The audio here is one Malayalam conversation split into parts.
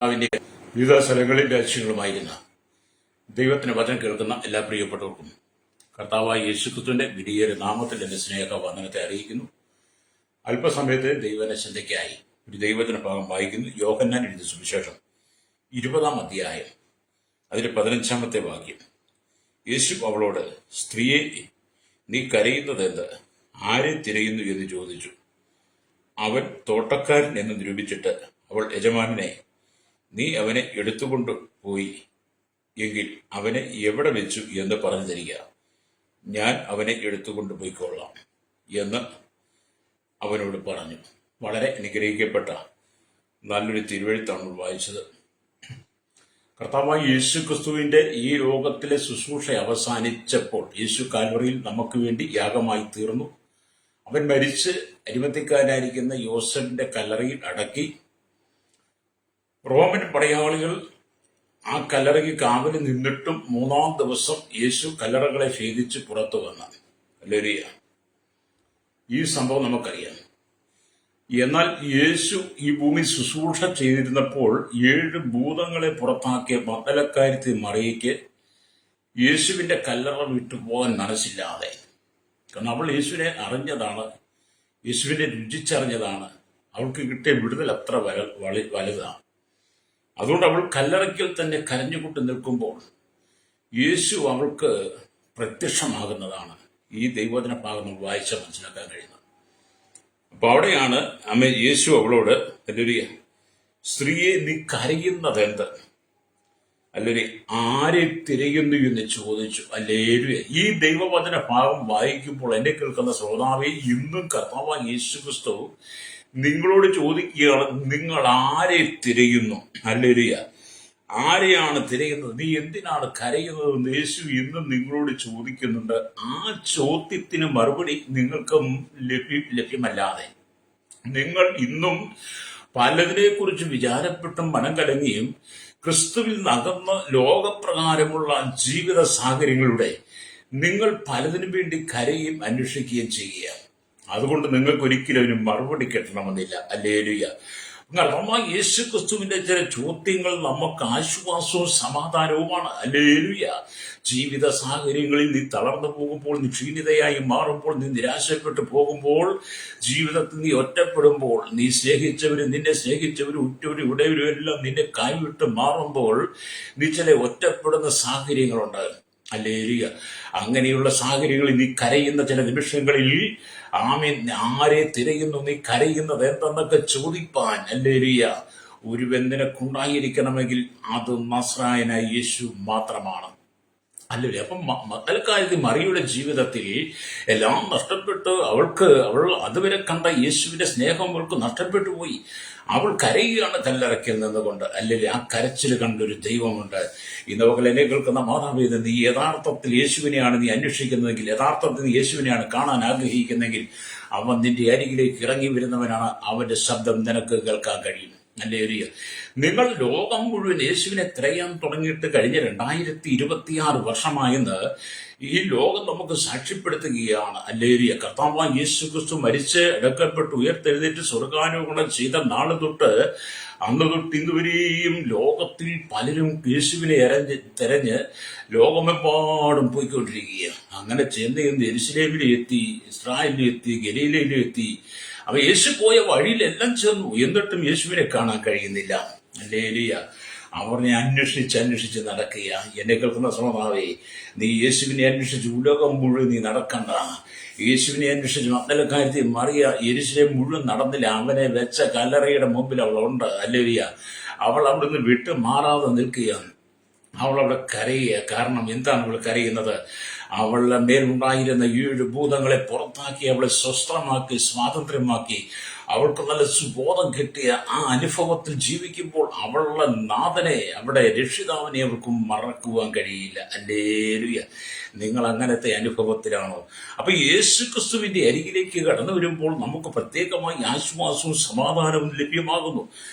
അതിന്റെ വിവിധ സ്ഥലങ്ങളിൽ രാജ്യങ്ങളുമായിരുന്ന ദൈവത്തിന്റെ വചനം കേൾക്കുന്ന എല്ലാ പ്രിയപ്പെട്ടവർക്കും കർത്താവായ യേശുക്രിസ്തുവിന്റെ വിധിയേറെ നാമത്തിൽ എന്റെ സ്നേഹ വന്ദനത്തെ അറിയിക്കുന്നു. അല്പസമയത്ത് ദൈവന ചിന്തയ്ക്കായി ഒരു ദൈവത്തിന്റെ ഭാഗം വായിക്കുന്നു. യോഹന്നാൻ എഴുതിയ സുവിശേഷം 20-ാം അധ്യായം അതിന്റെ 15-ാമത്തെ വാക്യം. യേശു അവളോട്, സ്ത്രീയെ, നീ കരയുന്നതെന്ത്? ആരെ തിരയുന്നു എന്ന് ചോദിച്ചു. അവൻ തോട്ടക്കാരൻ എന്ന് നിരൂപിച്ചിട്ട് അവൾ, യജമാനനെ, നീ അവനെ എടുത്തുകൊണ്ടു പോയി എങ്കിൽ അവനെ എവിടെ വെച്ചു എന്ന് പറഞ്ഞു തരിക, ഞാൻ അവനെ എടുത്തുകൊണ്ടു പോയിക്കൊള്ളാം എന്ന് അവനോട് പറഞ്ഞു. വളരെ അനുഗ്രഹിക്കപ്പെട്ട നല്ലൊരു തിരുവെഴുത്താണ് വായിച്ചത്. കർത്താവായ യേശു ക്രിസ്തുവിന്റെ ഈ ലോകത്തിലെ ശുശ്രൂഷ അവസാനിച്ചപ്പോൾ യേശു കാൽവറിയിൽ നമുക്ക് വേണ്ടി യാഗമായി തീർന്നു. അവൻ മരിച്ച് അരിമത്തിക്കാരനായിരിക്കുന്ന യോസഫിന്റെ കല്ലറയിൽ അടക്കി. റോമൻ പടയാളികൾ ആ കല്ലറയ്ക്ക് കാവലിൽ നിന്നിട്ടും 3-ാം ദിവസം യേശു കല്ലറകളെ ഭേദിച്ച് പുറത്തു വന്ന ഹല്ലേലൂയ. ഈ സംഭവം നമുക്കറിയാം. എന്നാൽ യേശു ഈ ഭൂമി ശുശ്രൂഷ ചെയ്തിരുന്നപ്പോൾ 7 ഭൂതങ്ങളെ പുറത്താക്കിയ മഗ്ദലക്കാരത്തി മറിയയ്ക്ക് യേശുവിന്റെ കല്ലറ വിട്ടുപോകാൻ മനസ്സില്ലാതെ, കാരണം അവൾ യേശുവിനെ അറിഞ്ഞതാണ്, യേശുവിനെ രുചിച്ചറിഞ്ഞതാണ്. അവൾക്ക് കിട്ടിയ വിടുതൽ അത്ര വലുതാണ്. അതുകൊണ്ട് അവൾ കല്ലറയ്ക്കൽ തന്നെ കരഞ്ഞുകൊണ്ട് നിൽക്കുമ്പോൾ യേശു അവൾക്ക് പ്രത്യക്ഷമാകുന്നതാണ്. ഈ ദൈവവചന ഭാഗം നമ്മൾ വായിച്ച മനസ്സിലാക്കാൻ കഴിയുന്നത്. അപ്പൊ അവിടെയാണ് യേശു അവളോട്, ഹല്ലേലൂയ, സ്ത്രീയെ, നീ കരയുന്നതെന്ത്? ഹല്ലേലൂയ, ആരെ തിരയുന്നു എന്ന് ചോദിച്ചു. ഹല്ലേലൂയ. ഈ ദൈവവചന ഭാഗം വായിക്കുമ്പോൾ എന്നെ കേൾക്കുന്ന ശ്രോതാവേ, ഇന്നും കർത്താവായ യേശു ക്രിസ്തു നിങ്ങളോട് ചോദിക്കുകയാണ്, നിങ്ങൾ ആരെ തിരയുന്നു? ഹല്ലേലൂയ. ആരെയാണ് തിരയുന്നത്? നീ എന്തിനാണ് കരയുന്നത്? യേശു ഇന്നും നിങ്ങളോട് ചോദിക്കുന്നുണ്ട്. ആ ചോദ്യത്തിന് മറുപടി നിങ്ങൾക്ക് ലഭ്യമല്ലാതെ നിങ്ങൾ ഇന്നും പലതിനെ കുറിച്ച് വിചാരപ്പെട്ടും മനം കലങ്ങിയും ക്രിസ്തുവിൽ നകന്ന ലോകപ്രകാരമുള്ള ജീവിത സാഹചര്യങ്ങളുടെ നിങ്ങൾ പലതിനു വേണ്ടി കരയും അന്വേഷിക്കുകയും ചെയ്യുക. അതുകൊണ്ട് നിങ്ങൾക്ക് ഒരിക്കലും അതിന് മറുപടി കിട്ടണമെന്നില്ല. ഹല്ലേലൂയ. കർത്താവായ യേശു ക്രിസ്തുവിന്റെ ചില ചോദ്യങ്ങൾ നമുക്ക് ആശ്വാസവും സമാധാനവുമാണ്. ഹല്ലേലൂയ. ജീവിത സാഹചര്യങ്ങളിൽ നീ തളർന്നു പോകുമ്പോൾ, നീ ക്ഷീണിതയായി മാറുമ്പോൾ, നീ നിരാശപ്പെട്ടു പോകുമ്പോൾ, ജീവിതത്തിൽ നീ ഒറ്റപ്പെടുമ്പോൾ, നീ സ്നേഹിച്ചവരും നിന്നെ സ്നേഹിച്ചവരും ഉറ്റവരും ഉടയവരും എല്ലാം നിന്നെ കൈവിട്ട് മാറുമ്പോൾ നീ ചില ഒറ്റപ്പെടുന്ന സാഹചര്യങ്ങളുണ്ട്. ഹല്ലേലൂയ. അങ്ങനെയുള്ള സാഹചര്യങ്ങളിൽ നീ കരയുന്ന ചില നിമിഷങ്ങളിൽ ആമേൻ, ആരെ തിരയുന്നു, നീ കരയുന്നത് എന്തെന്നൊക്കെ ചോദിപ്പാൻ ഹല്ലേലൂയ ഒരുവൻ നിനക്കുണ്ടായിരിക്കണമെങ്കിൽ അത് നസ്രായനായ യേശു മാത്രമാണ്. ഹല്ലേലൂയ. അപ്പം മഗ്ദലക്കാരത്തി മറിയയുടെ ജീവിതത്തിൽ എല്ലാം നഷ്ടപ്പെട്ട് അവൾ അതുവരെ കണ്ട യേശുവിന്റെ സ്നേഹം അവൾക്ക് നഷ്ടപ്പെട്ടു പോയി. അവൾ കരയുകയാണ് കല്ലറയ്ക്കൽ നിന്നുകൊണ്ട്. അല്ലെങ്കിൽ ആ കരച്ചിൽ കണ്ടൊരു ദൈവമുണ്ട്. ഇന്ന് പകൽ എന്നെ കേൾക്കുന്ന മാതാപിതാ, നീ യഥാർത്ഥത്തിൽ യേശുവിനെയാണ് നീ അന്വേഷിക്കുന്നതെങ്കിൽ, യഥാർത്ഥത്തിൽ നീ യേശുവിനെയാണ് കാണാൻ ആഗ്രഹിക്കുന്നെങ്കിൽ, അവൻ നിന്റെ അരികിലേക്ക് ഇറങ്ങി വരുന്നവനാണ്. അവന്റെ ശബ്ദം നിനക്ക് കേൾക്കാൻ കഴിയും. ഹല്ലേലൂയ. നിങ്ങൾ ലോകം മുഴുവൻ യേശുവിനെ തിരയാൻ തുടങ്ങിയിട്ട് കഴിഞ്ഞ 2026 വർഷമായെന്ന് ഈ ലോകം നമുക്ക് സാക്ഷ്യപ്പെടുത്തുകയാണ്. ഹല്ലേലൂയ. കർത്താവായ യേശു ക്രിസ്തു മരിച്ച് അടക്കപ്പെട്ട് ഉയർത്തെഴുന്നേറ്റ് സ്വർഗാരോഹണം ചെയ്ത നാള് തൊട്ട് അന്ന് തൊട്ട് ഇന്നുവരെയും ലോകത്തിൽ പലരും യേശുവിനെ തിരഞ്ഞ് ലോകമെമ്പാടും പോയിക്കൊണ്ടിരിക്കുകയാണ്. അങ്ങനെ ചെന്ന് യെരുശലേമിലും എത്തി, ഇസ്രായേലിലും എത്തി, ഗലീലയിലും എത്തി. അവ യേശു പോയ വഴിയിലെല്ലാം ചെന്നു, എന്നിട്ടും യേശുവിനെ കാണാൻ കഴിയുന്നില്ല. ഹല്ലേലൂയ. അവനെ അന്വേഷിച്ച് നടക്കുക. എന്നെ കേൾക്കുന്ന സ്വഭാവേ, നീ യേശുവിനെ അന്വേഷിച്ച് ഉലകം മുഴുവൻ നീ നടക്കണ്ട. യേശുവിനെ അന്വേഷിച്ച് മഗ്ദലക്കാരത്തി മറിയ യെരുശലേം മുഴുവൻ നടന്നില്ല. അവനെ വെച്ച കല്ലറയുടെ മുമ്പിൽ അവളുണ്ട്. ഹല്ലേലൂയ. അവൾ അവിടുന്ന് വിട്ട് മാറാതെ നിൽക്കുകയാണ്. അവൾ അവിടെ കരയുക. കാരണം എന്താണ് അവൾ കരയുന്നത്? അവളുടെ മേലുണ്ടായിരുന്ന 7 ഭൂതങ്ങളെ പുറത്താക്കി, അവളെ സ്വസ്ഥമാക്കി, സ്വാതന്ത്ര്യമാക്കി, അവൾക്ക് നല്ല സുബോധം കിട്ടിയ ആ അനുഭവത്തിൽ ജീവിക്കുമ്പോൾ അവളുടെ നാഥനെ, അവിടെ രക്ഷിതാവിനെ അവൾക്ക് മറക്കുവാൻ കഴിയില്ല. ഹല്ലേലൂയ. നിങ്ങൾ അങ്ങനത്തെ അനുഭവത്തിലാണോ? അപ്പൊ യേശു ക്രിസ്തുവിന്റെ അരികിലേക്ക് കടന്നു വരുമ്പോൾ നമുക്ക് പ്രത്യേകമായി ആശ്വാസവും സമാധാനവും ലഭ്യമാകുന്നു.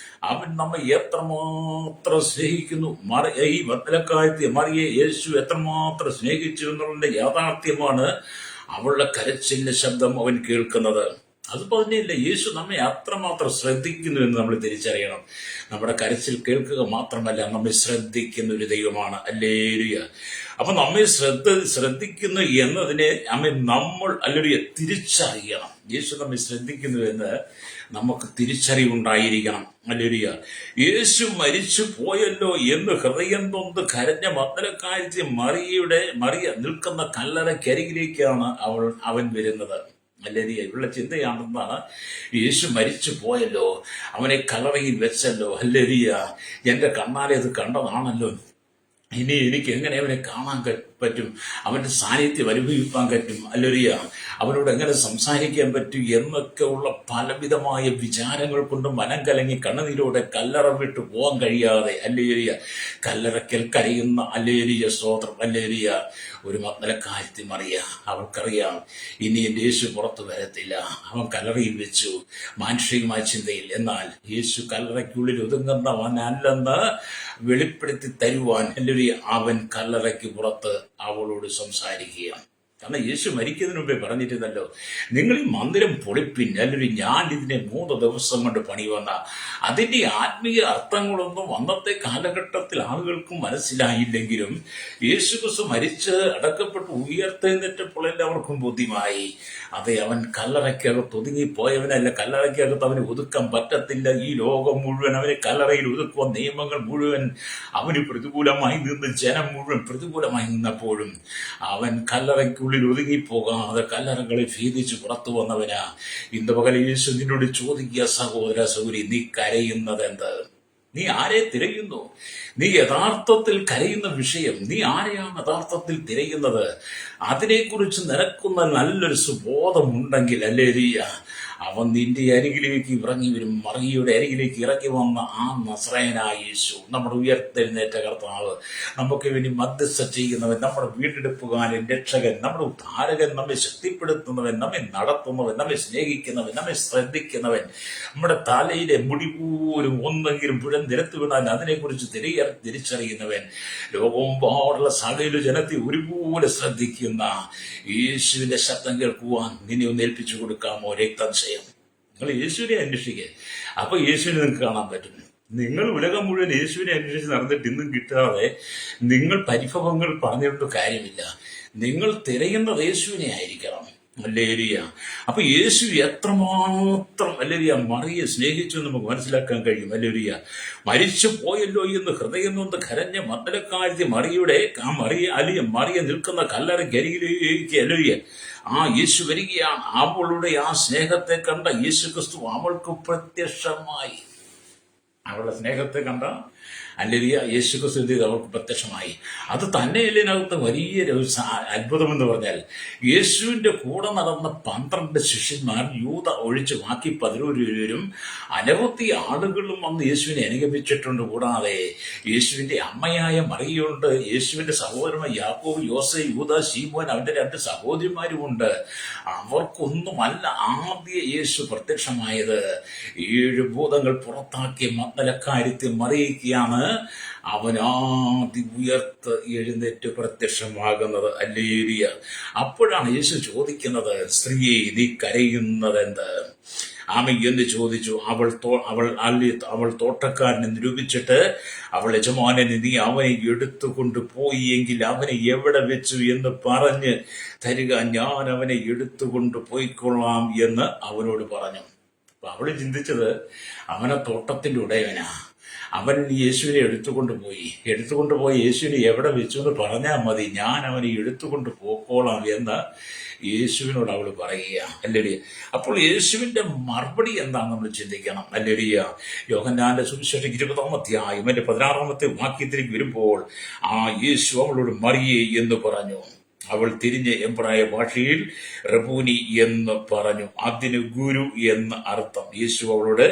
അവൻ നമ്മെ എത്രമാത്രം സ്നേഹിക്കുന്നു. ഈ മഗ്ദലക്കാരത്തി മറിയെ യേശു എത്രമാത്രം സ്നേഹിച്ചു എന്നുള്ളതിന്റെ യാഥാർത്ഥ്യമാണ് അവളുടെ കരച്ചിലിന്റെ ശബ്ദം അവൻ കേൾക്കുന്നത്. അതുപോലെ തന്നെയല്ല, യേശു നമ്മെ അത്രമാത്രം ശ്രദ്ധിക്കുന്നു എന്ന് നമ്മൾ തിരിച്ചറിയണം. നമ്മുടെ കരച്ചിൽ കേൾക്കുക മാത്രമല്ല, നമ്മെ ശ്രദ്ധിക്കുന്ന ഒരു ദൈവമാണ്. ഹല്ലേലൂയ. അപ്പൊ നമ്മെ ശ്രദ്ധിക്കുന്നു എന്നതിനെ നമ്മൾ ഹല്ലേലൂയ തിരിച്ചറിയണം. യേശു നമ്മെ ശ്രദ്ധിക്കുന്നു എന്ന് നമുക്ക് തിരിച്ചറിവുണ്ടായിരിക്കണം. ഹല്ലേലൂയ. യേശു മരിച്ചു പോയല്ലോ എന്ന് ഹൃദയം തൊന്ന് കരഞ്ഞ മഗ്ദലക്കാരത്തി മറിയ നിൽക്കുന്ന കല്ലറയ്ക്കരികിലേക്കാണ് അവൻ വരുന്നത്. ഹല്ലേലൂയ. ഇവളുടെ ചിന്തയാണെന്നാണ്, യേശു മരിച്ചു പോയല്ലോ, അവനെ കല്ലറയിൽ വെച്ചല്ലോ, ഹല്ലേലൂയ, എന്റെ കണ്ണാലെ അത് കണ്ടതാണല്ലോ, ഇനി എനിക്ക് എങ്ങനെ അവനെ കാണാൻ പറ്റും, അവന്റെ സാന്നിധ്യം അനുഭവിക്കാൻ പറ്റും, ഹല്ലേലൂയ, അവനോട് എങ്ങനെ സംസാരിക്കാൻ പറ്റും എന്നൊക്കെ ഉള്ള പലവിധമായ വിചാരങ്ങൾ കൊണ്ട് മനം കലങ്ങി കണ്ണുനീരോടെ കല്ലറ വിട്ട് പോകാൻ കഴിയാതെ, ഹല്ലേലൂയ, കല്ലറയ്ക്കൽ കരയുന്ന, ഹല്ലേലൂയ, സ്തോത്രം, ഹല്ലേലൂയ, ഒരു മഗ്ദലക്കാരത്തി മറിയ. അവൾക്കറിയാം ഇനി എന്റെ യേശു പുറത്തു വരത്തില്ല. അവൻ കല്ലറയിൽ വെച്ചു, മാനുഷികമായ ചിന്തയിൽ. എന്നാൽ യേശു കല്ലറയ്ക്കുള്ളിൽ ഒതുങ്ങുന്നവനല്ലെന്ന് വെളിപ്പെടുത്തി തരുവാൻ അവൻ കല്ലറയ്ക്ക് പുറത്ത് അവളോട് സംസാരിക്കുകയാണ്. കാരണം യേശു മരിക്കുന്നതിന് മുമ്പേ പറഞ്ഞിരുന്നല്ലോ, നിങ്ങൾ ഈ മന്ദിരം പൊളിപ്പിൻ, അല്ലെങ്കിൽ ഞാൻ ഇതിനെ 3 ദിവസം കൊണ്ട് പണിവന്ന. അതിന്റെ ആത്മീയ അർത്ഥങ്ങളൊന്നും അന്നത്തെ കാലഘട്ടത്തിൽ ആളുകൾക്കും മനസ്സിലായില്ലെങ്കിലും യേശു ക്രിസ്തു മരിച്ച് അടക്കപ്പെട്ട് ഉയർത്തെഴുന്നേറ്റപ്പോൾ എല്ലാവർക്കും ബോധ്യമായി. അതെ, അവൻ കല്ലറയ്ക്കകത്ത് ഒതുങ്ങിപ്പോയവനല്ല. കല്ലറയ്ക്കകത്ത് അവന് ഒതുക്കാൻ പറ്റത്തില്ല. ഈ ലോകം മുഴുവൻ അവനെ കല്ലറയിൽ ഒതുക്കുവാൻ, നിയമങ്ങൾ മുഴുവൻ അവന് പ്രതികൂലമായി നിന്ന്, ജനം മുഴുവൻ പ്രതികൂലമായി നിന്നപ്പോഴും അവൻ കല്ലറയ്ക്കുള്ളിൽ ഒതുങ്ങിപ്പോകാതെ കല്ലറകളെ ഭേദിച്ച് പുറത്തു വന്നവനാ. ഇന്ന് പകൽ യേശു നിന്നോട് ചോദിക്കുക, സഹോദര സഹോദരി, നീ കരയുന്നത് എന്ത്? നീ ആരെ തിരയുന്നു? നീ യഥാർത്ഥത്തിൽ കരയുന്ന വിഷയം, നീ ആരെയാണ് യഥാർത്ഥത്തിൽ തിരയുന്നത്? അതിനെക്കുറിച്ച് നിനക്കുന്ന നല്ലൊരു സുബോധമുണ്ടെങ്കിൽ, ഹല്ലേലൂയ, അവൻ നിന്റെ അരികിലേക്ക് ഇറങ്ങി വരും. മറിയയുടെ അരികിലേക്ക് ഇറങ്ങി വന്ന ആ നസ്രായനായ യേശു, നമ്മുടെ ഉയർത്തെഴുന്നേറ്റ കർത്താവ്, നമുക്ക് വേണ്ടി മധ്യസ്ഥ ചെയ്യുന്നവൻ, നമ്മുടെ വീണ്ടെടുപ്പുകാരൻ, രക്ഷകൻ, നമ്മുടെ ഉദ്ധാരകൻ, നമ്മെ ശക്തിപ്പെടുത്തുന്നവൻ, നമ്മെ നടത്തുന്നവൻ, നമ്മെ സ്നേഹിക്കുന്നവൻ, നമ്മെ ശ്രദ്ധിക്കുന്നവൻ, നമ്മുടെ തലയിലെ മുടി പോലും ഒന്നെങ്കിലും പുഴ നിരത്ത് വീണാൽ അതിനെക്കുറിച്ച് തിരിച്ചറിയുന്നവൻ, ലോകമെമ്പാടുള്ള സകല ജനത്തെ ഒരുപോലെ ശ്രദ്ധിക്കുന്ന യേശുവിന്റെ ശബ്ദം കേൾക്കുവാൻ നിന്നെ ഒന്ന് ഏൽപ്പിച്ചു കൊടുക്കാമോ? രക്തം നിങ്ങൾ യേശുവിനെ അന്വേഷിക്കുക. അപ്പൊ യേശുവിനെ നിങ്ങൾക്ക് കാണാൻ പറ്റും. നിങ്ങൾ ഉലകം മുഴുവൻ യേശുവിനെ അന്വേഷിച്ച് നടന്നിട്ട് ഇന്നും കിട്ടാതെ നിങ്ങൾ പരിഭവങ്ങൾ പറഞ്ഞിട്ട് കാര്യമില്ല. നിങ്ങൾ തിരയുന്നത് യേശുവിനെ ആയിരിക്കണം. ഹല്ലേലൂയ. അപ്പൊ യേശു എത്രമാത്രം, ഹല്ലേലൂയ, മറിയെ സ്നേഹിച്ചു നമുക്ക് മനസ്സിലാക്കാൻ കഴിയും. ഹല്ലേലൂയ. മരിച്ചു പോയല്ലോ എന്ന് ഹൃദയം നൊന്ത് കരഞ്ഞ മഗ്ദലക്കാരത്തി മറിയ നിൽക്കുന്ന കല്ലറയ്ക്കരികിലേക്ക്, ഹല്ലേലൂയ, യേശു വരികയാണ്. അവളുടെ ആ സ്നേഹത്തെ കണ്ട യേശു ക്രിസ്തു അവൾക്ക് പ്രത്യക്ഷമായി. അവളുടെ സ്നേഹത്തെ കണ്ട, ഹല്ലേലൂയ, യേശു ക്രിസ്തു അവൾക്ക് പ്രത്യക്ഷമായി. അത് തന്നെയതിനകത്ത് വലിയ അത്ഭുതം എന്ന് പറഞ്ഞാൽ, യേശുവിന്റെ കൂടെ നടന്ന 12 ശിഷ്യന്മാർ, യൂദ ഒഴിച്ച് ബാക്കി 11 പേരും, അനവധി ആളുകളും വന്ന് യേശുവിനെ അനുഗമിച്ചിട്ടുണ്ട്. കൂടാതെ യേശുവിന്റെ അമ്മയായ മറിയുണ്ട്, യേശുവിന്റെ സഹോദരന്മാർ യാക്കോബ്, യോസെ, യൂദ, ശീമോൻ, അവന്റെ 2 സഹോദരിമാരുമുണ്ട്. അവർക്കൊന്നുമല്ല ആദ്യ യേശു പ്രത്യക്ഷമായത്. 7 ഭൂതങ്ങൾ പുറത്താക്കിയ മഗ്ദലക്കാരത്തി മറിയയ്ക്കാണ് അവനാദി ഉയർത്ത് എഴുന്നേറ്റ് പ്രത്യക്ഷമാകുന്നത്. ഹല്ലേലൂയ. അപ്പോഴാണ് യേശു ചോദിക്കുന്നത്, സ്ത്രീയെ, നീ കരയുന്നത് എന്ത്? എന്ന് ചോദിച്ചു. അവൾ തോട്ടക്കാരനെ നിരൂപിച്ചിട്ട്, അവൾ യജമാനന്, നീ അവനെ എടുത്തുകൊണ്ട് പോയി എങ്കിൽ അവനെ എവിടെ വെച്ചു എന്ന് പറഞ്ഞ് തരിക, ഞാൻ അവനെ എടുത്തുകൊണ്ട് പോയിക്കൊള്ളാം എന്ന് അവനോട് പറഞ്ഞു. അപ്പൊ അവള് ചിന്തിച്ചത്, അവനെ തോട്ടത്തിന്റെ ഉടയവനാ, അവൻ യേശുവിനെ എടുത്തുകൊണ്ടുപോയി യേശുവിനെ എവിടെ വെച്ചു എന്ന് പറഞ്ഞാൽ മതി, ഞാൻ അവനെ എടുത്തുകൊണ്ട് പോക്കോളാം എന്ന് യേശുവിനോട് അവൾ പറയുക. ഹല്ലേലൂയ. അപ്പോൾ യേശുവിന്റെ മറുപടി എന്താണെന്ന് നമ്മൾ ചിന്തിക്കണം. ഹല്ലേലൂയ. യോഹന്നാന്റെ സുവിശേഷം 20-ാം അധ്യായം 16-ാമത്തെ വാക്യത്തിലേക്ക് വരുമ്പോൾ, യേശു അവളോട് മറിയേ എന്ന് പറഞ്ഞു. അവൾ തിരിഞ്ഞ് എബ്രായ ഭാഷയിൽ റബൂനി എന്ന് പറഞ്ഞു. അതിന് ഗുരു എന്ന് അർത്ഥം. യേശു അവളോട്,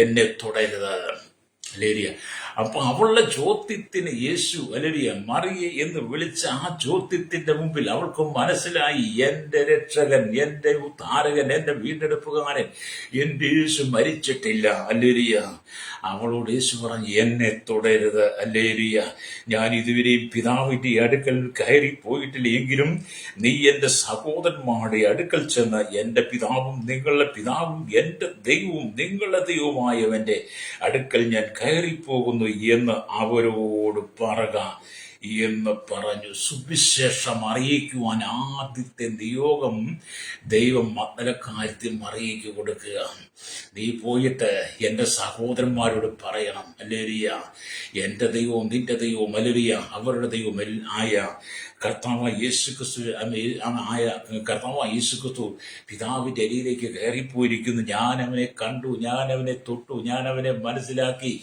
എന്നെ തുടരുത്. ഹല്ലേലൂയ. അപ്പൊ അവളുടെ ചോദ്യത്തിന് യേശു, ഹല്ലേലൂയ, മറിയെ എന്ന് വിളിച്ച ആ ചോദ്യത്തിന്റെ മുമ്പിൽ അവൾക്ക് മനസ്സിലായി, എന്റെ രക്ഷകൻ, എന്റെ ഉദ്ധാരകൻ, എന്റെ വീണ്ടെടുപ്പുകാരൻ, എന്റെ യേശു മരിച്ചിട്ടില്ല. ഹല്ലേലൂയ. അവളോട് യേശു പറഞ്ഞു, എന്നെ തുടരുത്. ഹല്ലേലൂയ. ഞാൻ ഇതുവരെയും പിതാവിന്റെ അടുക്കൽ കയറി പോയിട്ടില്ല, എങ്കിലും നീ എന്റെ സഹോദരന്മാരുടെ അടുക്കൽ ചെന്ന് എന്റെ പിതാവും നിങ്ങളുടെ പിതാവും എന്റെ ദൈവവും നിങ്ങളുടെ ദൈവവുമായവന്റെ അടുക്കൽ ഞാൻ കയറിപ്പോകുന്നു എന്ന് അവരോട് പറക എന്ന് പറഞ്ഞു. സുവിശേഷം അറിയിക്കുവാൻ ആദ്യത്തെ നിയോഗം ദൈവം മഗ്ദലക്കാരത്തിൽ മറിയയ്ക്ക് കൊടുക്കുക. നീ പോയിട്ട് എൻ്റെ സഹോദരന്മാരോട് പറയണം, ഹല്ലേലൂയ, എൻ്റെ ദൈവവും നിന്റെ ദൈവവും, ഹല്ലേലൂയ, അവരുടെ ദൈവം ആയ കർത്താവായ യേശുക്രിസ്തു പിതാവിന്റെ അരിയിലേക്ക് കയറിപ്പോയിരിക്കുന്നു. ഞാൻ അവനെ കണ്ടു, ഞാൻ അവനെ തൊട്ടു, ഞാൻ അവനെ മനസ്സിലാക്കി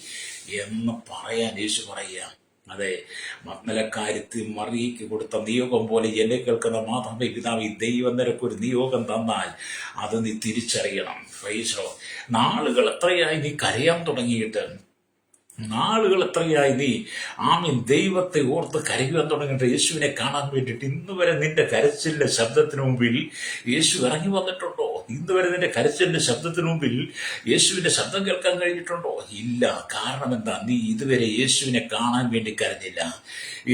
എന്ന് പറയാൻ യേശു പറയുക. അതെ, മഗ്ദലക്കാരത്തി മറിയയ്ക്ക് കൊടുത്ത നിയോഗം പോലെ എന്നെ കേൾക്കുന്ന മാതാവേ പിതാവ്, ദൈവം നിനക്കൊരു നിയോഗം തന്നാൽ അത് നീ തിരിച്ചറിയണം. ഫൈസോ, നാളുകൾ എത്രയായി നീ കരയാൻ തുടങ്ങിയിട്ട്, നാളുകൾ എത്രയായി നീ ദൈവത്തെ ഓർത്ത് കരയുവാൻ തുടങ്ങിയിട്ട്, യേശുവിനെ കാണാൻ വേണ്ടിയിട്ട് ഇന്ന് വരെ നിന്റെ കരച്ചിലിന്റെ ശബ്ദത്തിന് മുമ്പിൽ യേശു ഇറങ്ങി വന്നിട്ടുണ്ടോ? ഇന്ന് വരെ നിന്റെ കരച്ചിലിന്റെ ശബ്ദത്തിന് മുമ്പിൽ യേശുവിന്റെ ശബ്ദം കേൾക്കാൻ കഴിഞ്ഞിട്ടുണ്ടോ? ഇല്ല. കാരണം എന്താ? നീ ഇതുവരെ യേശുവിനെ കാണാൻ വേണ്ടി കരഞ്ഞില്ല.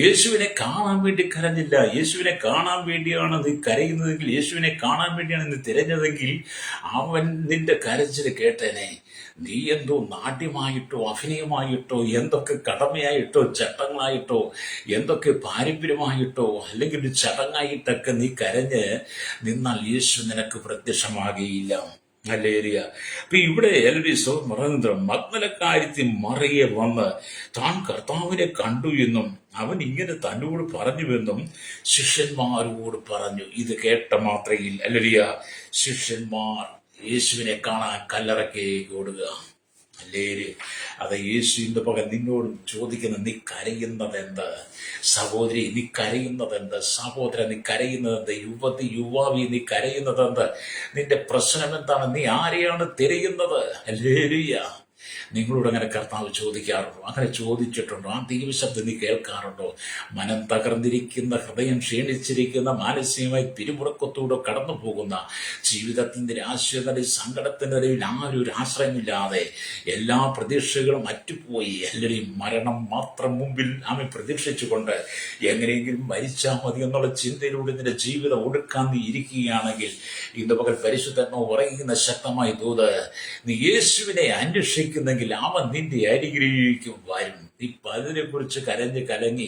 യേശുവിനെ കാണാൻ വേണ്ടി കരഞ്ഞില്ല. യേശുവിനെ കാണാൻ വേണ്ടിയാണ് നീ കരയുന്നതെങ്കിൽ, യേശുവിനെ കാണാൻ വേണ്ടിയാണ് നീ തിരഞ്ഞതെങ്കിൽ, അവൻ നിന്റെ കരച്ചിൽ കേട്ടേനെ. നീ എന്തോ നാട്യമായിട്ടോ അഭിനയമായിട്ടോ എന്തൊക്കെ കടമയായിട്ടോ ചട്ടങ്ങളായിട്ടോ എന്തൊക്കെ പാരമ്പര്യമായിട്ടോ അല്ലെങ്കിൽ ഒരു ചടങ്ങായിട്ടൊക്കെ നീ കരഞ്ഞ് നിന്നാൽ യേശു നിനക്ക് പ്രത്യക്ഷമാകുകയില്ല. ഹല്ലേലൂയ. അപ്പൊ ഇവിടെ പറയുന്നത്, മഗ്ദലക്കാരത്തി മറിയ വന്ന് താൻ കർത്താവിനെ കണ്ടു എന്നും അവൻ ഇങ്ങനെ തന്നോട് പറഞ്ഞുവെന്നും ശിഷ്യന്മാരോട് പറഞ്ഞു. ഇത് കേട്ട മാത്രയിൽ ഹല്ലേലൂയ ശിഷ്യന്മാർ യേശുവിനെ കാണാൻ കല്ലറയ്ക്കേക്ക് ഓടുക. ഹല്ലേലൂയ. അത് യേശു ഇന്ന് പകൽ നിന്നോടും ചോദിക്കുന്ന, നീ കരയുന്നത് എന്ത്? സഹോദരി, നീ കരയുന്നത് എന്ത്? സഹോദരൻ, നീ കരയുന്നത് എന്ത്? യുവതി, യുവാവി, നീ കരയുന്നത് എന്ത്? നിന്റെ പ്രശ്നം എന്താണ്? നീ ആരെയാണ് തിരയുന്നത്? ഹല്ലേലൂയ. നിങ്ങളോട് അങ്ങനെ കർത്താവ് ചോദിക്കാറുണ്ടോ? അങ്ങനെ ചോദിച്ചിട്ടുണ്ടോ? ആ ദൈവശബ്ദം നീ കേൾക്കാറുണ്ടോ? മനം തകർന്നിരിക്കുന്ന, ഹൃദയം ക്ഷീണിച്ചിരിക്കുന്ന, മാനസികമായി പിരിമുറുക്കത്തോടെ കടന്നു പോകുന്ന, ജീവിതത്തിന്റെ ആശ്രയത്തിന്റെ സങ്കടത്തിന്റെ ഇടയിൽ ആരും ഒരു ആശ്രയമില്ലാതെ എല്ലാ പ്രതീക്ഷകളും അറ്റുപോയി, എല്ലാവരെയും മരണം മാത്രം മുമ്പിൽ പ്രതീക്ഷിച്ചുകൊണ്ട് എങ്ങനെയെങ്കിലും മരിച്ചാൽ മതി എന്നുള്ള ചിന്തയിലൂടെ നിന്റെ ജീവിതം ഒടുക്കാൻ നീ ഇരിക്കുകയാണെങ്കിൽ, ഇന്ന് പകൽ പരിശുദ്ധമോ ഉറങ്ങുന്ന ശക്തമായ ദൂത്, നീ യേശുവിനെ അന്വേഷിക്കുന്നെങ്കിൽ അവൻ നിന്റെ അരികിലേക്ക് വരും. നീ അതിനെ കുറിച്ച് കരഞ്ഞ് കലങ്ങി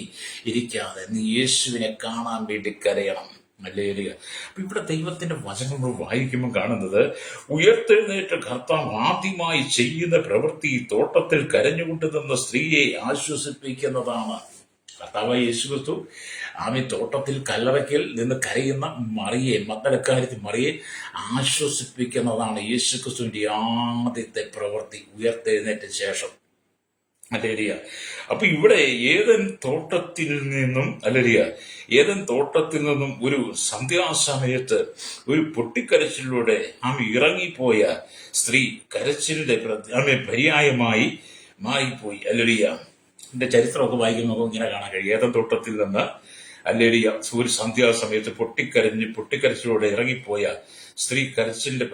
ഇരിക്കാതെ നീ യേശുവിനെ കാണാൻ വേണ്ടി കരയണം. ഹല്ലേലൂയ. അപ്പൊ ഇവിടെ ദൈവത്തിന്റെ വചനങ്ങൾ വായിക്കുമ്പോൾ കാണുന്നത്, ഉയർത്തെഴുന്നേറ്റ കർത്താവ് ആദ്യമായി ചെയ്യുന്ന പ്രവൃത്തി തോട്ടത്തിൽ കരഞ്ഞുകൊണ്ട് നിന്ന സ്ത്രീയെ ആശ്വസിപ്പിക്കുന്നതാണ്. കർത്താവായ യേശുക്രിസ്തു തോട്ടത്തിൽ കല്ലറയ്ക്കൽ നിന്ന് കരയുന്ന മറിയെ, മഗ്ദലക്കാരത്തി മറിയെ ആശ്വസിപ്പിക്കുന്നതാണ് യേശുക്രിസ്തുവിന്റെ ആദ്യത്തെ പ്രവൃത്തി ഉയർത്തെഴുന്നേറ്റ ശേഷം. ഹല്ലേലൂയ. അപ്പൊ ഇവിടെ ഏദൻ തോട്ടത്തിൽ നിന്നും ഒരു സന്ധ്യാസമയത്ത് ഒരു പൊട്ടിക്കരച്ചിലൂടെ ഇറങ്ങിപ്പോയ സ്ത്രീ കരച്ചിലിന്റെ പര്യായമായി മാറിപ്പോയി. ഹല്ലേലൂയ. എന്റെ ചരിത്രമൊക്കെ വായിക്കുമ്പോൾ ഇങ്ങനെ കാണാൻ കഴിയും. ഏദൻ തോട്ടത്തിൽ നിന്ന് ഹല്ലേലൂയ ഒരു സന്ധ്യാസമയത്ത് പൊട്ടിക്കരച്ചിലൂടെ ഇറങ്ങിപ്പോയ സ്ത്രീ കരച്ചിലിന്റെ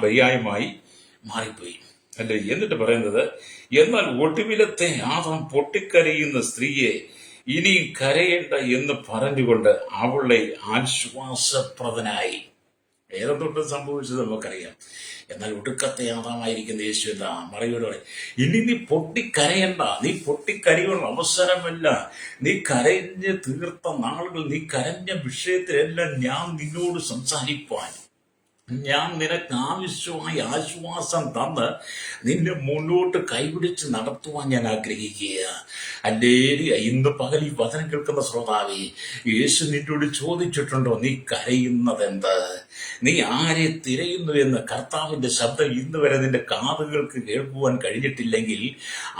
പര്യായമായി മാറിപ്പോയി. അല്ലേ? എന്നിട്ട് പറയുന്നത്, എന്നാൽ ഒടുവിലത്തെ ആദാം പൊട്ടിക്കരയുന്ന സ്ത്രീയെ ഇനിയും കരയേണ്ട എന്ന് പറഞ്ഞുകൊണ്ട് അവളെ ആശ്വാസപ്രദനായി. ഏതം തൊട്ട് സംഭവിച്ചത് നമുക്കറിയാം. എന്നാൽ ഒടുക്കത്തെ ആദാമായിരിക്കുന്ന യേശു എന്താ മറിയോട് ഇനി നീ പൊട്ടിക്കരയണ്ട, നീ പൊട്ടിക്കരയുള്ള അവസരമല്ല. നീ കരഞ്ഞ് തീർത്ത നാളുകൾ, നീ കരഞ്ഞ വിഷയത്തിലെല്ലാം ഞാൻ നിന്നോട് സംസാരിപ്പാൻ, ഞാൻ നിനക്ക് ആവശ്യമായ ആശ്വാസം തന്ന് നിന്നെ മുന്നോട്ട് കൈപിടിച്ച് നടത്തുവാൻ ഞാൻ ആഗ്രഹിക്കുക. ഹല്ലേലൂയ. ഇന്ന് പകൽ ഈ വചനം കേൾക്കുന്ന ശ്രോതാവേ, യേശു നിന്നോട് ചോദിച്ചിട്ടുണ്ടോ, നീ കരയുന്നതെന്ത്? നീ ആരെ തിരയുന്നു എന്ന് കർത്താവിന്റെ ശബ്ദം ഇന്ന് വരെ നിന്റെ കാതുകൾക്ക് കേൾക്കുവാൻ കഴിഞ്ഞിട്ടില്ലെങ്കിൽ,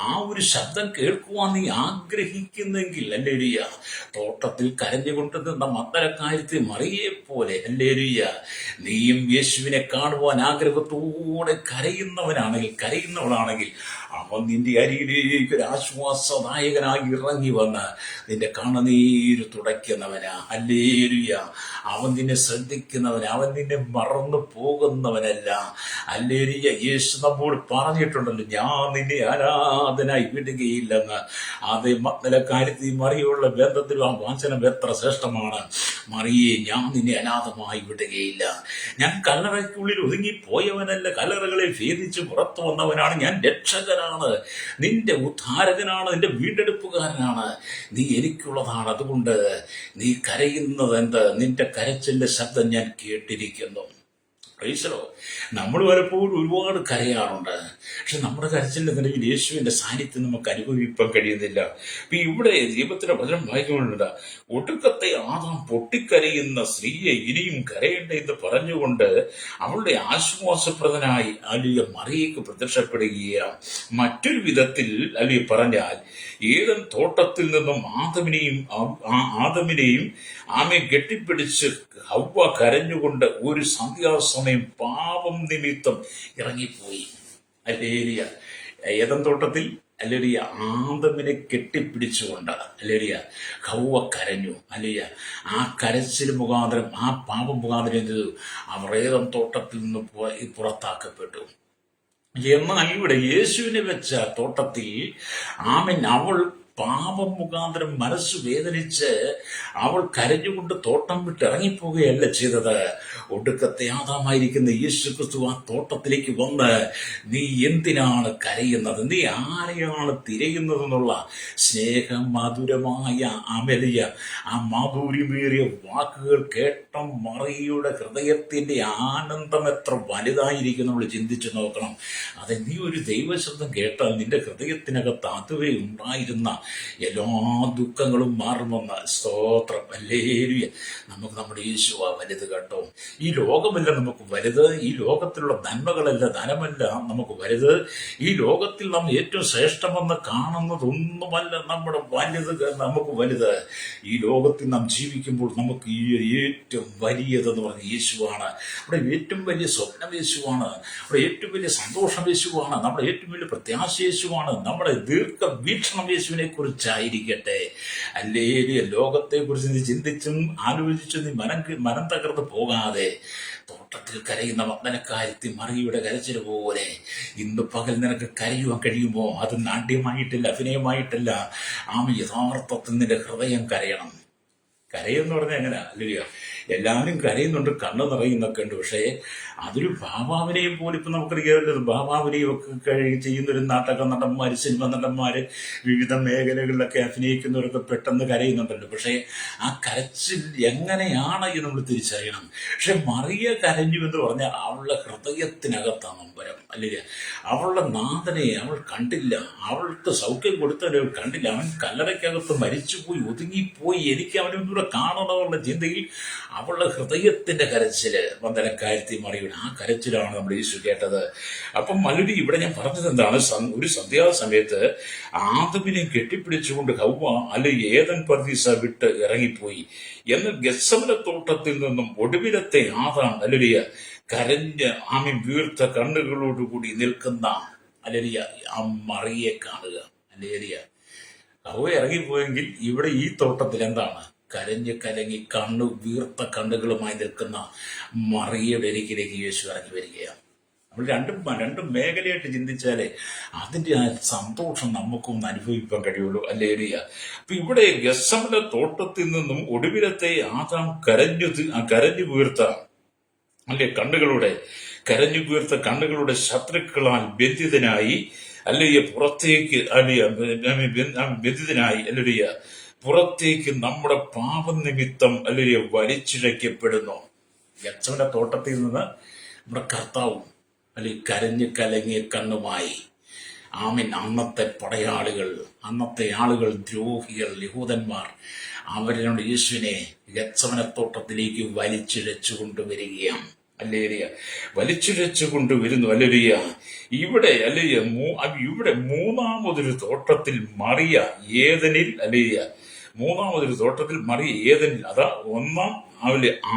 ആ ഒരു ശബ്ദം കേൾക്കുവാൻ നീ ആഗ്രഹിക്കുന്നെങ്കിൽ, ഹല്ലേലൂയ, തോട്ടത്തിൽ കരഞ്ഞുകൊണ്ട് നിന്ന മഗ്ദലക്കാരത്തി മറിയെ പോലെ, ഹല്ലേലൂയ, നീയും യേശുവിനെ കാണുവാൻ ആഗ്രഹത്തോടെ കരയുന്നവളാണെങ്കിൽ അവൻ നിന്റെ അരികിലേക്ക് ഒരു ആശ്വാസദായകനായി ഇറങ്ങി വന്ന് നിന്റെ കണ്ണുനീര് തുടയ്ക്കുന്നവനാ. ഹല്ലേലൂയ. അവൻ നിന്നെ ശ്രദ്ധിക്കുന്നവനാ. അവൻ നിന്നെ മറന്നു പോകുന്നവനല്ല. ഹല്ലേലൂയ. യേശു നമ്മോട് പറഞ്ഞിട്ടുണ്ടല്ലോ, ഞാൻ നിന്നെ അനാഥനായി വിടുകയില്ലെന്ന്. അതേ മഗ്ദലക്കാരത്തി മറിയുള്ള ബന്ധത്തിലും ആ വാചനം എത്ര ശ്രേഷ്ഠമാണ്. മറിയെ, ഞാൻ നിന്നെ അനാഥമായി വിടുകയില്ല. ഞാൻ കല്ലറയ്ക്കുള്ളിൽ ഒതുങ്ങിപ്പോയവനല്ല, കല്ലറകളെ ഭേദിച്ച് പുറത്തു വന്നവനാണ്. ഞാൻ രക്ഷകനാണ്, നിന്റെ ഉദ്ധാരകനാണ്, നിന്റെ വീണ്ടെടുപ്പുകാരനാണ്. നീ എനിക്കുള്ളതാണ്. അതുകൊണ്ട് നീ കരയുന്നത് എന്ത്? നിന്റെ കരച്ചിലിന്റെ ശബ്ദം ഞാൻ കേട്ടിരിക്കുന്നു. പ്രൈസലോ. നമ്മൾ പലപ്പോഴും ഒരുപാട് കരയാറുണ്ട്. പക്ഷെ നമ്മുടെ കരച്ചിലിന്റെ നിലയിൽ യേശുവിന്റെ സാന്നിധ്യം നമുക്ക് അനുഭവിക്കാൻ കഴിയുന്നില്ല. ഇപ്പൊ ഇവിടെ ദൈവത്തിന്റെ വചനം വായിക്കുന്നുണ്ട്, ഒടുക്കത്തെ ആദാം പൊട്ടിക്കരയുന്ന സ്ത്രീയെ ഇനിയും കരയണ്ട എന്ന് പറഞ്ഞുകൊണ്ട് അവളുടെ ആശ്വാസപ്രദനായി അലിയ മറിയയ്ക്ക് പ്രത്യക്ഷപ്പെടുകയാണ്. മറ്റൊരു വിധത്തിൽ അലിയ പറഞ്ഞാൽ, ഏതൻ തോട്ടത്തിൽ നിന്നും ആദമിനെയും ആമെ കെട്ടിപ്പിടിച്ച് ഹവ്വ കരഞ്ഞുകൊണ്ട് ഒരു സന്ധ്യാസമയം പാപം നിമിത്തം ഇറങ്ങിപ്പോയി. ഹല്ലേലൂയ. ഏദൻ തോട്ടത്തിൽ ഹല്ലേലൂയ ആദമിനെ കെട്ടിപ്പിടിച്ചുകൊണ്ട് ഹല്ലേലൂയ ഹവ്വ കരഞ്ഞു. ഹല്ലേലൂയ. ആ കരച്ചിൽ മുഖാന്തരം, ആ പാപം മുഖാന്തരം എന്ത് ചെയ്തു? അവർ ഏദൻ തോട്ടത്തിൽ നിന്ന് പുറത്താക്കപ്പെട്ടു. എന്നാൽ ഇവിടെ യേശുവിനെ വെച്ച തോട്ടത്തിൽ അവൾ പാപം മുഖാന്തരം മനസ്സ് വേദനിച്ച് അവൾ കരഞ്ഞുകൊണ്ട് തോട്ടം വിട്ട് ഇറങ്ങിപ്പോവുകയല്ല ചെയ്തത്. ഒടുക്കത്തെ ആദാമായിരിക്കുന്ന യേശു ക്രിസ്തു ആ തോട്ടത്തിലേക്ക് വന്ന്, നീ എന്തിനാണ് കരയുന്നത്? നീ ആരെയാണ് തിരയുന്നതെന്നുള്ള സ്നേഹമധുരമായ അമലിയ ആ മാധുര്യമേറിയ വാക്കുകൾ കേട്ട മറിയയുടെ ഹൃദയത്തിന്റെ ആനന്ദം എത്ര വലുതായിരിക്കും നമ്മൾ ചിന്തിച്ചു നോക്കണം. അത് നീ ഒരു ദൈവശബ്ദം കേട്ടാൽ നിന്റെ ഹൃദയത്തിനകത്ത് അതുവരെ ഉണ്ടായിരുന്ന എല്ലാ ദുഃഖങ്ങളും മാറുമെന്ന്. സ്തോത്രം. ഹല്ലേലൂയ. നമുക്ക് നമ്മുടെ യേശുവാ വലുത് കേട്ടോ. ഈ ലോകമല്ല നമുക്ക് വലുത്. ഈ ലോകത്തിലുള്ള നന്മകളല്ല, ധനമല്ല നമുക്ക് വലുത്. ഈ ലോകത്തിൽ നാം ഏറ്റവും ശ്രേഷ്ഠമെന്ന് കാണുന്നതൊന്നുമല്ല നമ്മുടെ നമുക്ക് വലുത്. ഈ ലോകത്തിൽ നാം ജീവിക്കുമ്പോൾ നമുക്ക് ഈ ഏറ്റവും വലിയതെന്ന് പറഞ്ഞ യേശുവാണ്. നമ്മുടെ ഏറ്റവും വലിയ സ്വപ്നം യേശുവാണ്. നമ്മുടെ ഏറ്റവും വലിയ സന്തോഷം യേശുവാണ്. നമ്മുടെ ഏറ്റവും വലിയ പ്രത്യാശ യേശുവാണ്. നമ്മുടെ ദീർഘവീക്ഷണം യേശുവിനെ കുറിച്ചായിരിക്കട്ടെ. ഹല്ലേലൂയ. ലോകത്തെ കുറിച്ച് നീ ചിന്തിച്ചും ആലോചിച്ചും നീ മനം തകർന്ന് പോകാതെ, തോട്ടത്തിൽ കരയുന്ന മഗ്ദലക്കാരത്തി മറിയയുടെ കരച്ചിൽ പോലെ ഇന്ന് പകൽ നിനക്ക് കരയുവാൻ കഴിയുമോ? അത് നാട്യമായിട്ടില്ല, അഭിനയമായിട്ടില്ല. യഥാർത്ഥത്തിൽ നിന്റെ ഹൃദയം കരയണം. കരയെന്ന് പറഞ്ഞാൽ എങ്ങനെ? അല്ലയോ, എല്ലാവരും കരയുന്നുണ്ട്, കണ്ണ് നിറയുന്നൊക്കെ ഉണ്ട്. പക്ഷേ അതൊരു ഭാവാവിനെയും പോലും ഇപ്പം നമുക്കറിയാമല്ലോ. ഭാവാവിനെയും ഒക്കെ ചെയ്യുന്നൊരു നാടക നടന്മാര്, സിനിമ നടന്മാര്, വിവിധ മേഖലകളിലൊക്കെ അഭിനയിക്കുന്നവരൊക്കെ പെട്ടെന്ന് കരയുന്നുണ്ടല്ലോ. പക്ഷേ ആ കരച്ചിൽ എങ്ങനെയാണ് എന്ന് നമ്മൾ തിരിച്ചറിയണം. പക്ഷെ മറിയ കരഞ്ഞു എന്ന് പറഞ്ഞാൽ അവളുടെ ഹൃദയത്തിനകത്താണ് നൊമ്പരം. അല്ലെങ്കിൽ അവളുടെ നാഥനെ അവൾ കണ്ടില്ല, അവൾക്ക് സൗഖ്യം കൊടുത്തവരെ അവൾ കണ്ടില്ല. അവൻ കല്ലറയ്ക്കകത്ത് മരിച്ചുപോയി, ഒതുങ്ങിപ്പോയി, എനിക്ക് അവനും കൂടെ കാണണമെന്നുള്ള ചിന്തയിൽ അവളുടെ ഹൃദയത്തിന്റെ കരച്ചില് മഗ്ദലക്കാരത്തി മറിയുടെ ആ കരച്ചിലാണ് നമ്മൾ യേശു കേട്ടത്. അപ്പം മലുരി ഇവിടെ ഞാൻ പറഞ്ഞത് എന്താണ്? ഒരു സന്ധ്യാസമയത്ത് ആദമിനെ കെട്ടിപ്പിടിച്ചുകൊണ്ട് ഹവ്വ ഏദൻ പർദീസ വിട്ട് ഇറങ്ങിപ്പോയി. എന്നാൽ ഗെത്സമന തോട്ടത്തിൽ നിന്നും ഒടുവിലത്തെ ആദാം കരഞ്ഞ് വീർത്ത കണ്ണുകളോടുകൂടി നിൽക്കുന്ന ആ മറിയെ കാണുക. ഹവ്വ ഇറങ്ങിപ്പോയെങ്കിൽ ഇവിടെ ഈ തോട്ടത്തിൽ എന്താണ്? കരഞ്ഞ് കലങ്ങി വീർത്ത കണ്ണുകളുമായി നിൽക്കുന്ന മറിയയുടെ അരികിലേക്ക് യേശു ഇറങ്ങി വരികയാണ്. നമ്മൾ രണ്ടും മേഖലയായിട്ട് ചിന്തിച്ചാലേ അതിന്റെ ആ സന്തോഷം നമുക്കൊന്ന് അനുഭവിക്കാൻ കഴിയുള്ളൂ. ഹല്ലേലൂയ. അപ്പൊ ഇവിടെ ഗെത്സമന തോട്ടത്തിൽ നിന്നും ഒടുവിലത്തെ ആദാം കരഞ്ഞു വീർത്ത കണ്ണുകളുടെ ശത്രുക്കളാൽ ബന്ധിതനായി പുറത്തേക്ക് നമ്മുടെ പാപനിമിത്തം വലിച്ചിഴക്കപ്പെടുന്നു. ഗെത്സമന തോട്ടത്തിൽ നിന്ന് നമ്മുടെ കർത്താവും കരഞ്ഞു കലങ്ങിയ കണ്ണുമായി അന്നത്തെ ആളുകൾ ദ്രോഹികൾ, യഹൂദന്മാർ അവരോട് യേശുവിനെ ഗെത്സമന തോട്ടത്തിലേക്ക് വലിച്ചിഴച്ചു കൊണ്ടുവരികയാണ്. വലിച്ചിഴച്ചു കൊണ്ടുവരുന്നു. ഇവിടെ മൂന്നാമതൊരു തോട്ടത്തിൽ മറിയ ഏദനിൽ അതാ ഒന്നാം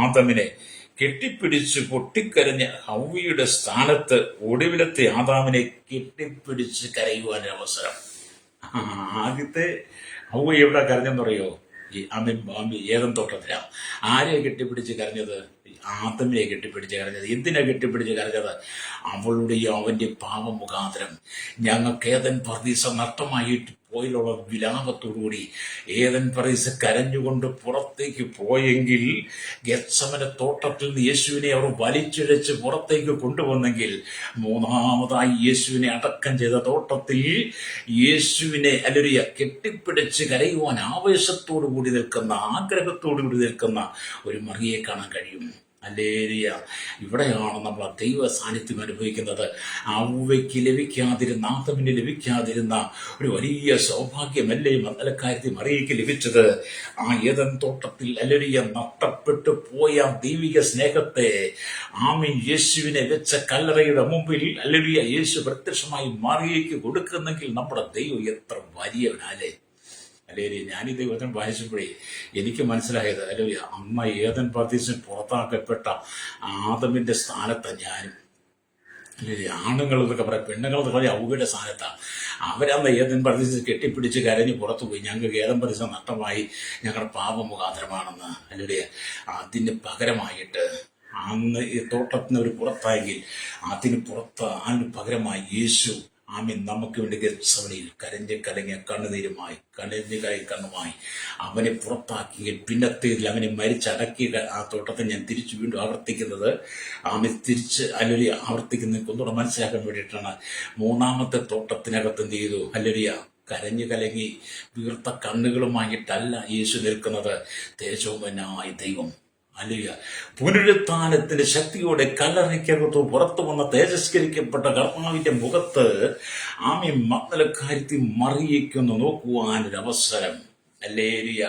ആദമിനെ കെട്ടിപ്പിടിച്ച് പൊട്ടിക്കരഞ്ഞ ഹൗവയുടെ സ്ഥാനത്ത് ഒടുവിലത്തെ ആദാമിനെ കെട്ടിപ്പിടിച്ച് കരയുവാൻ അവസരം. ആദ്യത്തെ ഹൗവ എവിടെ കരഞ്ഞെന്ന് പറയോ? ഈ ഏദൻ തോട്ടത്തിലാണ്. ആരെയാണ് കെട്ടിപ്പിടിച്ച് കരഞ്ഞത്? ആദമിനെ കെട്ടിപ്പിടിച്ച് കരഞ്ഞത്. എന്തിനാ കെട്ടിപ്പിടിച്ച് കരഞ്ഞത്? അവളുടെയും അവന്റെ പാപം മുഖാന്തരം ഞങ്ങൾക്ക് ഏദൻ പർദീസ നഷ്ടമായിട്ട് പോയിലുള്ള വിലാപത്തോടുകൂടി ഏദൻ പർദീസ കരഞ്ഞുകൊണ്ട് പുറത്തേക്ക് പോയെങ്കിൽ, ഗെത്സമന തോട്ടത്തിൽ നിന്ന് യേശുവിനെ അവർ വലിച്ചിഴച്ച് പുറത്തേക്ക് കൊണ്ടുവന്നെങ്കിൽ, മൂന്നാമതായി യേശുവിനെ അടക്കം ചെയ്ത തോട്ടത്തിൽ യേശുവിനെ അല്ലെങ്കിൽ കെട്ടിപ്പിടിച്ച് കരയുവാൻ ആവേശത്തോടു കൂടി നിൽക്കുന്ന, ആഗ്രഹത്തോടു കൂടി നിൽക്കുന്ന ഒരു മറിയെ കാണാൻ കഴിയും. ഹല്ലേലൂയ. ഇവിടെയാണ് നമ്മൾ ആ ദൈവ സാന്നിധ്യം അനുഭവിക്കുന്നത്. ഹവ്വയ്ക്ക് ലഭിക്കാതിരുന്ന, ആദമിന് ലഭിക്കാതിരുന്ന ഒരു വലിയ സൗഭാഗ്യമല്ലേ മഗ്ദലക്കാരത്തി മറിയയ്ക്ക് ലഭിച്ചത്? ആ ഏദൻ തോട്ടത്തിൽ ഹല്ലേലൂയ നഷ്ടപ്പെട്ടു പോയ ദൈവിക സ്നേഹത്തെ ആമീൻ യേശുവിനെ വെച്ച കല്ലറയുടെ മുമ്പിൽ ഹല്ലേലൂയ യേശു പ്രത്യക്ഷമായി മറിയയ്ക്ക് കൊടുക്കുന്നെങ്കിൽ നമ്മുടെ ദൈവം എത്ര വലിയവനല്ലേ. അല്ലേ, ഞാനിത് വചനം വായിച്ചപ്പോഴേ എനിക്ക് മനസ്സിലായത്, അല്ലേ, അമ്മ ഏദൻ പർദീസിന് പുറത്താക്കപ്പെട്ട ആദമിന്റെ സ്ഥാനത്ത് ഞാനും, അല്ലേ, ആണുങ്ങൾ എന്നൊക്കെ പറയാം, പെണ്ണുങ്ങൾ എന്നൊക്കെ പറയാം, ഹവ്വയുടെ സ്ഥാനത്താണ്. അവരന്ന് ഏദൻ പർദീസിൽ കെട്ടിപ്പിടിച്ച് കരഞ്ഞ് പുറത്തു പോയി, ഞങ്ങൾക്ക് ഏദൻ പർദീസ് നഷ്ടമായി, ഞങ്ങളുടെ പാപം മുഖാന്തരമാണെന്ന്. അല്ലേ, അതിന് പകരമായിട്ട് അന്ന് ഈ തോട്ടത്തിന് ഒരു പുറത്തായെങ്കിൽ അതിന് പകരമായി യേശു ആമീൻ നമുക്ക് വേണ്ടി ഗെത്സമനിയിൽ കരഞ്ഞ് കലങ്ങിയ കണ്ണുനീരുമായി കണ്ണുമായി അവനെ പുറത്താക്കിയ പിന്നത്തേതിൽ അവനെ മരിച്ചടക്കിയ ആ തോട്ടത്തെ ഞാൻ തിരിച്ചു വീണ്ടും ആവർത്തിക്കുന്നത്, ആമീൻ തിരിച്ച് അല്ലെങ്കിൽ ആവർത്തിക്കുന്ന ഒന്നുകൂടെ മനസ്സിലാക്കാൻ വേണ്ടിയിട്ടാണ്. മൂന്നാമത്തെ തോട്ടത്തിനകത്ത് എന്ത് ചെയ്തു? ഹല്ലേലൂയ കരഞ്ഞു കലങ്ങി വീർത്ത കണ്ണുകളുമായിട്ടല്ല യേശു നിൽക്കുന്നത്. തേജോമയനായ ദൈവം, ഹല്ലേലൂയ, പുനരുത്ഥാനത്തിന്റെ ശക്തിയോടെ കല്ലറയ്ക്കകത്ത് പുറത്തു വന്ന തേജസ്കരിക്കപ്പെട്ട കർത്താവിന്റെ മുഖത്ത് ആമീൻ മഗ്ദലക്കാരത്തി മറിയിക്കുന്നു നോക്കുവാനൊരവസരം. ഹല്ലേലൂയ.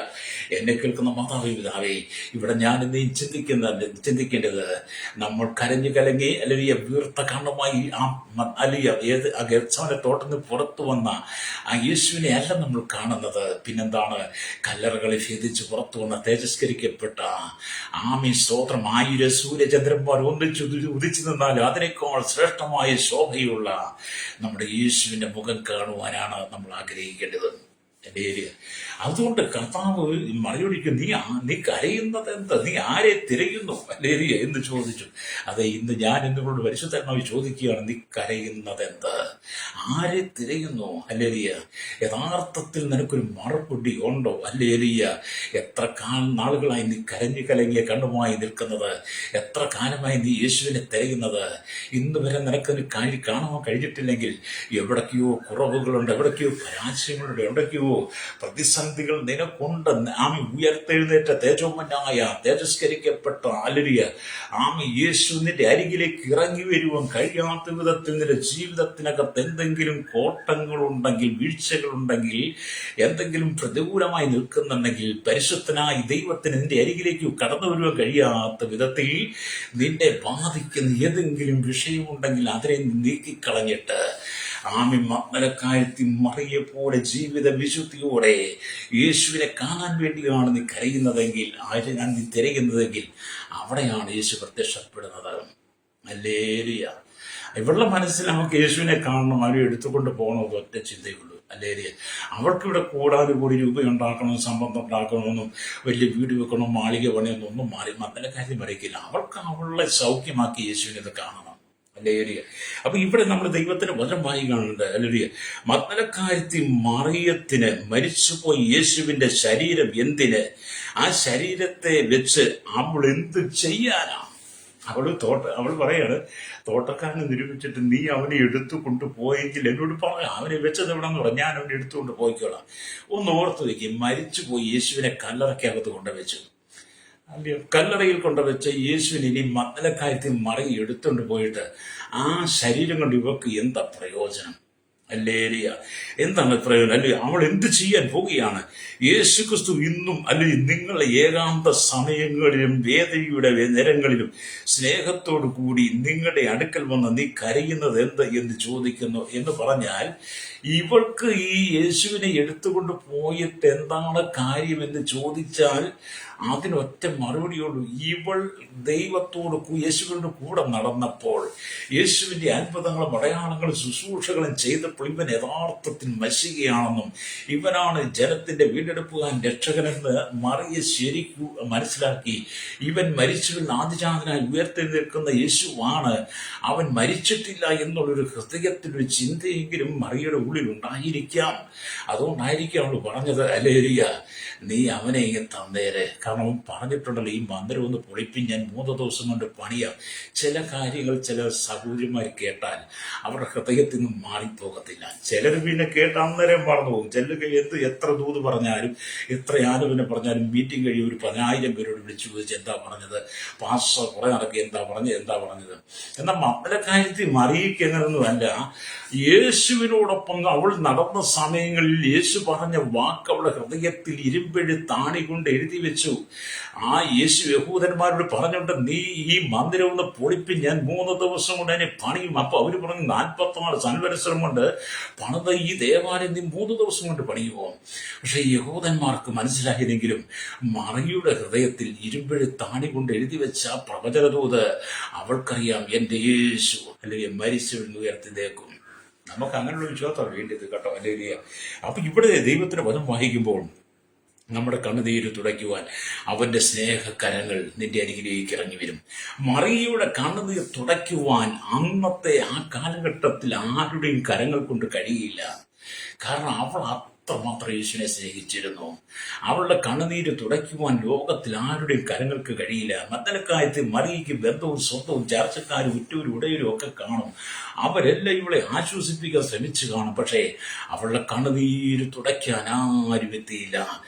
എന്നെ കേൾക്കുന്ന മാതാവേ, പിതാവേ, ഇവിടെ ഞാൻ ഇന്ന് ചിന്തിക്കേണ്ടത്, നമ്മൾ കരഞ്ഞു കലങ്ങി അല്ലെങ്കിൽ വീർത്ത കണ്ണുമായി ആ ഗെത്സമനെ തോട്ടത്തിന് പുറത്തു വന്ന ആ യേശുവിനെ അല്ല നമ്മൾ കാണുന്നത്. പിന്നെന്താണ്? കല്ലറകളെ ഭേദിച്ച് പുറത്തു വന്ന തേജസ്കരിക്കപ്പെട്ട ആമീൻ സ്തോത്രം 1000 സൂര്യചന്ദ്രന്മാർ ഒന്നിച്ചു ഉദിച്ചു നിന്നാലും അതിനേക്കാൾ ശ്രേഷ്ഠമായ ശോഭയുള്ള നമ്മുടെ യേശുവിന്റെ മുഖം കാണുവാനാണ് നമ്മൾ ആഗ്രഹിക്കേണ്ടത്. അതുകൊണ്ട് കർത്താവ് മറിയൊടിക്കും, നീ കരയുന്നത് എന്താ? നീ ആരെ തിരയുന്നു ഹല്ലേലൂയ എന്ന് ചോദിച്ചു. അതെ, ഇന്ന് ഞാൻ എന്നോട് പരിശുദ്ധാത്മാവ് ചോദിക്കുകയാണ്, നീ കരയുന്നത് എന്താ? ആരെ തിരയുന്നു? ഹല്ലേലൂയ. യഥാർത്ഥത്തിൽ നിനക്കൊരു മറുപടി ഉണ്ടോ? ഹല്ലേലൂയ. എത്ര നാളുകളായി നീ കരഞ്ഞു കലങ്ങിയ കണ്ണുമായി നിൽക്കുന്നത്? എത്ര കാലമായി നീ യേശുവിനെ തിരയുന്നത്? ഇന്ന് വരെ നിനക്കൊരു കാര്യം കാണാൻ കഴിഞ്ഞിട്ടില്ലെങ്കിൽ എവിടേക്കോ കുറവുകളുണ്ട്, എവിടേക്കോ പരാജയങ്ങളുണ്ട്, എവിടേക്കോ പ്രതിസന്ധികൾ നിനക്കുണ്ട്. ആമി ഉയർത്തെഴുന്നേറ്റ തേജോമനായ തേജസ്കരിക്കപ്പെട്ട ഹല്ലേലൂയ ആമി യേശു നിന്റെ അരികിലേക്ക് ഇറങ്ങി വരുവാൻ കഴിയാത്ത വിധത്തിൽ നിന്റെ ജീവിതത്തിനകത്ത് എന്തെങ്കിലും കോട്ടങ്ങളുണ്ടെങ്കിൽ, വീഴ്ചകളുണ്ടെങ്കിൽ, എന്തെങ്കിലും പ്രതികൂലമായി നിൽക്കുന്നുണ്ടെങ്കിൽ, പരിശുദ്ധനായ ദൈവത്തിന് നിന്റെ അരികിലേക്ക് കടന്നു വരുവാൻ കഴിയാത്ത വിധത്തിൽ നിന്നെ ബാധിക്കുന്ന ഏതെങ്കിലും വിഷയമുണ്ടെങ്കിൽ അതിനെ നീക്കിക്കളഞ്ഞിട്ട് ആമീൻ മഗ്ദലക്കാരത്തി മറിയെ പോലെ ജീവിത വിശുദ്ധിയോടെ യേശുവിനെ കാണാൻ വേണ്ടിയാണ് നീ കരയുന്നതെങ്കിൽ, ആരെയാണ് നീ തിരയുന്നതെങ്കിൽ, അവിടെയാണ് യേശു പ്രത്യക്ഷപ്പെടുന്നത്. ഹല്ലേലൂയ. ഇവളുടെ മനസ്സിൽ നമുക്ക് യേശുവിനെ കാണണം, അവരെ എടുത്തുകൊണ്ട് പോകണമെന്ന് ഒറ്റ ചിന്തയുള്ളൂ. ഹല്ലേലൂയ. അവൾക്കിവിടെ കൂടാതെ കൂടി രൂപ ഉണ്ടാക്കണം, സമ്പത്ത് ഉണ്ടാക്കണമെന്നും വലിയ വീട് വെക്കണം, മാളിക പണിയൊന്നും മഗ്ദലക്കാരത്തി മറിയിക്കില്ല. അവൾക്ക് അവളെ സൗഖ്യമാക്കി യേശുവിനെ ഇത് കാണണം. ഹല്ലേലൂയ. അപ്പൊ ഇവിടെ നമ്മൾ ദൈവത്തിന്റെ വചനം വായിക്കുന്നുണ്ട്. ഹല്ലേലൂയ. മഗ്ദലക്കാരത്തി മറിയത്തിന് മരിച്ചുപോയ യേശുവിന്റെ ശരീരം എന്തിന്? ആ ശരീരത്തെ വെച്ച് അവൾ എന്ത് ചെയ്യാനാ? അവൾ പറയാണ്, തോട്ടക്കാരനെ നിരൂപിച്ചിട്ട് നീ അവനെ എടുത്തു കൊണ്ടുപോയെങ്കിൽ എന്നോട് പറയാം, അവനെ വെച്ചത് എവിടെന്ന് പറയാം, ഞാൻ അവനെ എടുത്തുകൊണ്ട് പോയിക്കോളാം. ഒന്ന് ഓർത്ത് വയ്ക്കും, മരിച്ചുപോയി യേശുവിനെ കല്ലറയ്ക്കകത്ത് കൊണ്ടുവച്ചു. അല്ലയോ, കല്ലറയിൽ കൊണ്ടുവച്ച യേശുവിന് ഇനി മഗ്ദലക്കാരത്തി മറിയ എടുത്തുകൊണ്ട് പോയിട്ട് ആ ശരീരം കൊണ്ട് ഇവക്ക് എന്താ പ്രയോജനം? ഹല്ലേലൂയ. എന്താണ് പ്രയോജനം? അല്ലെ, അവൾ എന്ത് ചെയ്യാൻ പോവുകയാണ്? യേശു ക്രിസ്തു ഇന്നും അല്ലെങ്കിൽ നിങ്ങളുടെ ഏകാന്ത സമയങ്ങളിലും വേദനയുടെ നേരങ്ങളിലും സ്നേഹത്തോടു കൂടി നിങ്ങളുടെ അടുക്കൽ വന്ന് നീ കരയുന്നത് എന്ത് എന്ന് ചോദിക്കുന്നു എന്ന് പറഞ്ഞാൽ, ഇവൾക്ക് ഈ യേശുവിനെ എടുത്തുകൊണ്ട് പോയിട്ട് എന്താണ് കാര്യമെന്ന് ചോദിച്ചാൽ അതിനൊറ്റ മറുപടിയുള്ളൂ. ഇവൾ ദൈവത്തോട് യേശുവിന്റെ കൂടെ നടന്നപ്പോൾ, യേശുവിന്റെ അത്ഭുതങ്ങളും അടയാളങ്ങളും ശുശ്രൂഷകളും ചെയ്തപ്പോൾ ഇവൻ യഥാർത്ഥത്തിൽ മശികയാണെന്നും ഇവനാണ് ജനത്തിന്റെ വീണ്ടെടുപ്പുകാരൻ രക്ഷകനെന്ന് മറിയ ശരിക്കും മനസ്സിലാക്കി. ഇവൻ മരിച്ചവരിൽ ആദിജാതനായി ഉയർത്തെഴുന്നേൽക്കുന്ന യേശുവാണ്, അവൻ മരിച്ചിട്ടില്ല എന്നുള്ളൊരു ഹൃദയത്തിലൊരു ചിന്തയെങ്കിലും മറിയയുടെ ഉള്ളിൽ ഉണ്ടായിരിക്കാം. അതുകൊണ്ടായിരിക്കും അവൾ പറഞ്ഞത്, ഹല്ലേലൂയ, നീ അവനെ തന്നേരെ. കാരണം അവൻ പറഞ്ഞിട്ടുണ്ടല്ലോ, ഈ മന്ദിരം ഒന്ന് പൊളിപ്പിൻ, ഞാൻ 3 ദിവസം കൊണ്ട് പണിയാം. ചില കാര്യങ്ങൾ ചില സഹോദരിമാർ കേട്ടാൽ അവരുടെ ഹൃദയത്തിൽ നിന്നും മാറിപ്പോകത്തില്ല. ചിലർ പിന്നെ കേട്ട് അന്നേരം മറന്നു പോകും. ചിലർക്ക് എത്ര ദൂത് പറഞ്ഞാലും എത്ര ആലോചന പറഞ്ഞാലും മീറ്റിംഗ് കഴിയും ഒരു 10,000 പേരോട് വിളിച്ചു ചോദിച്ച് എന്താ പറഞ്ഞത്, പാസ്റ്റർ കുറെ നടക്കി എന്താ പറഞ്ഞത്. എന്നാൽ മക്കളെ കാര്യത്തിൽ മറിയിക്ക് എങ്ങനെയൊന്നുമല്ല. യേശുവിനോടൊപ്പം അവൾ നടന്ന സമയങ്ങളിൽ യേശു പറഞ്ഞ വാക്ക് അവളുടെ ഹൃദയത്തിൽ ഇരുമ്പെഴുത്താണി കൊണ്ട് എഴുതി വെച്ചു. ആ യേശു യഹൂദന്മാരോട് പറഞ്ഞുകൊണ്ട്, നീ ഈ മന്ദിരം ഒന്ന് പൊളിപ്പി, ഞാൻ 3 ദിവസം കൊണ്ട് അതിനെ പണിയും. അപ്പൊ അവര് പറഞ്ഞു, 44 സംവത്സരം കൊണ്ട് പണിത ഈ ദേവാലയം നീ 3 ദിവസം കൊണ്ട് പണിയുമോ? പക്ഷെ യഹൂദന്മാർക്ക് മനസ്സിലായില്ലെങ്കിലും മറിയുടെ ഹൃദയത്തിൽ ഇരുമ്പെഴുത്താണി കൊണ്ട് എഴുതി വെച്ച പ്രവചനദൂത് അവൾക്കറിയാം, എന്റെ യേശു അല്ലെങ്കിൽ മരിച്ചവൻ ഉയർത്തിതേക്കും. നമുക്ക് അങ്ങനെയുള്ള വിശ്വാസമാണ് വേണ്ടത് കേട്ടോ, അല്ലെങ്കിൽ. അപ്പൊ ഇവിടെ ദൈവത്തിന്റെ വചനം വായിക്കുമ്പോൾ നമ്മുടെ കണ്ണുനീര് തുടയ്ക്കുവാൻ അവന്റെ സ്നേഹകരങ്ങൾ നിന്റെ അരികിലേക്ക് ഇറങ്ങി വരും. മറിയയുടെ കണ്ണുനീർ തുടയ്ക്കുവാൻ അന്നത്തെ ആ കാലഘട്ടത്തിൽ ആരുടെയും കരങ്ങൾ കൊണ്ട് കഴിയില്ല. കാരണം അവൾ അത്രമാത്രം യേശുവിനെ സ്നേഹിച്ചിരുന്നു. അവളുടെ കണ്ണുനീര് തുടയ്ക്കുവാൻ ലോകത്തിൽ ആരുടെയും കരങ്ങൾക്ക് കഴിയില്ല. മദ്ദലക്കായത്തിൽ മറിയയ്ക്ക് ബന്ധവും സ്വന്തവും ചർച്ചക്കാരും ഉറ്റൂരും ഉടയരും ഒക്കെ കാണും. അവരെല്ലാം ഇവളെ ആശ്വസിപ്പിക്കാൻ ശ്രമിച്ചു കാണും. പക്ഷേ അവളുടെ കണ്ണുനീര് തുടയ്ക്കാൻ ആരും എത്തിയില്ല.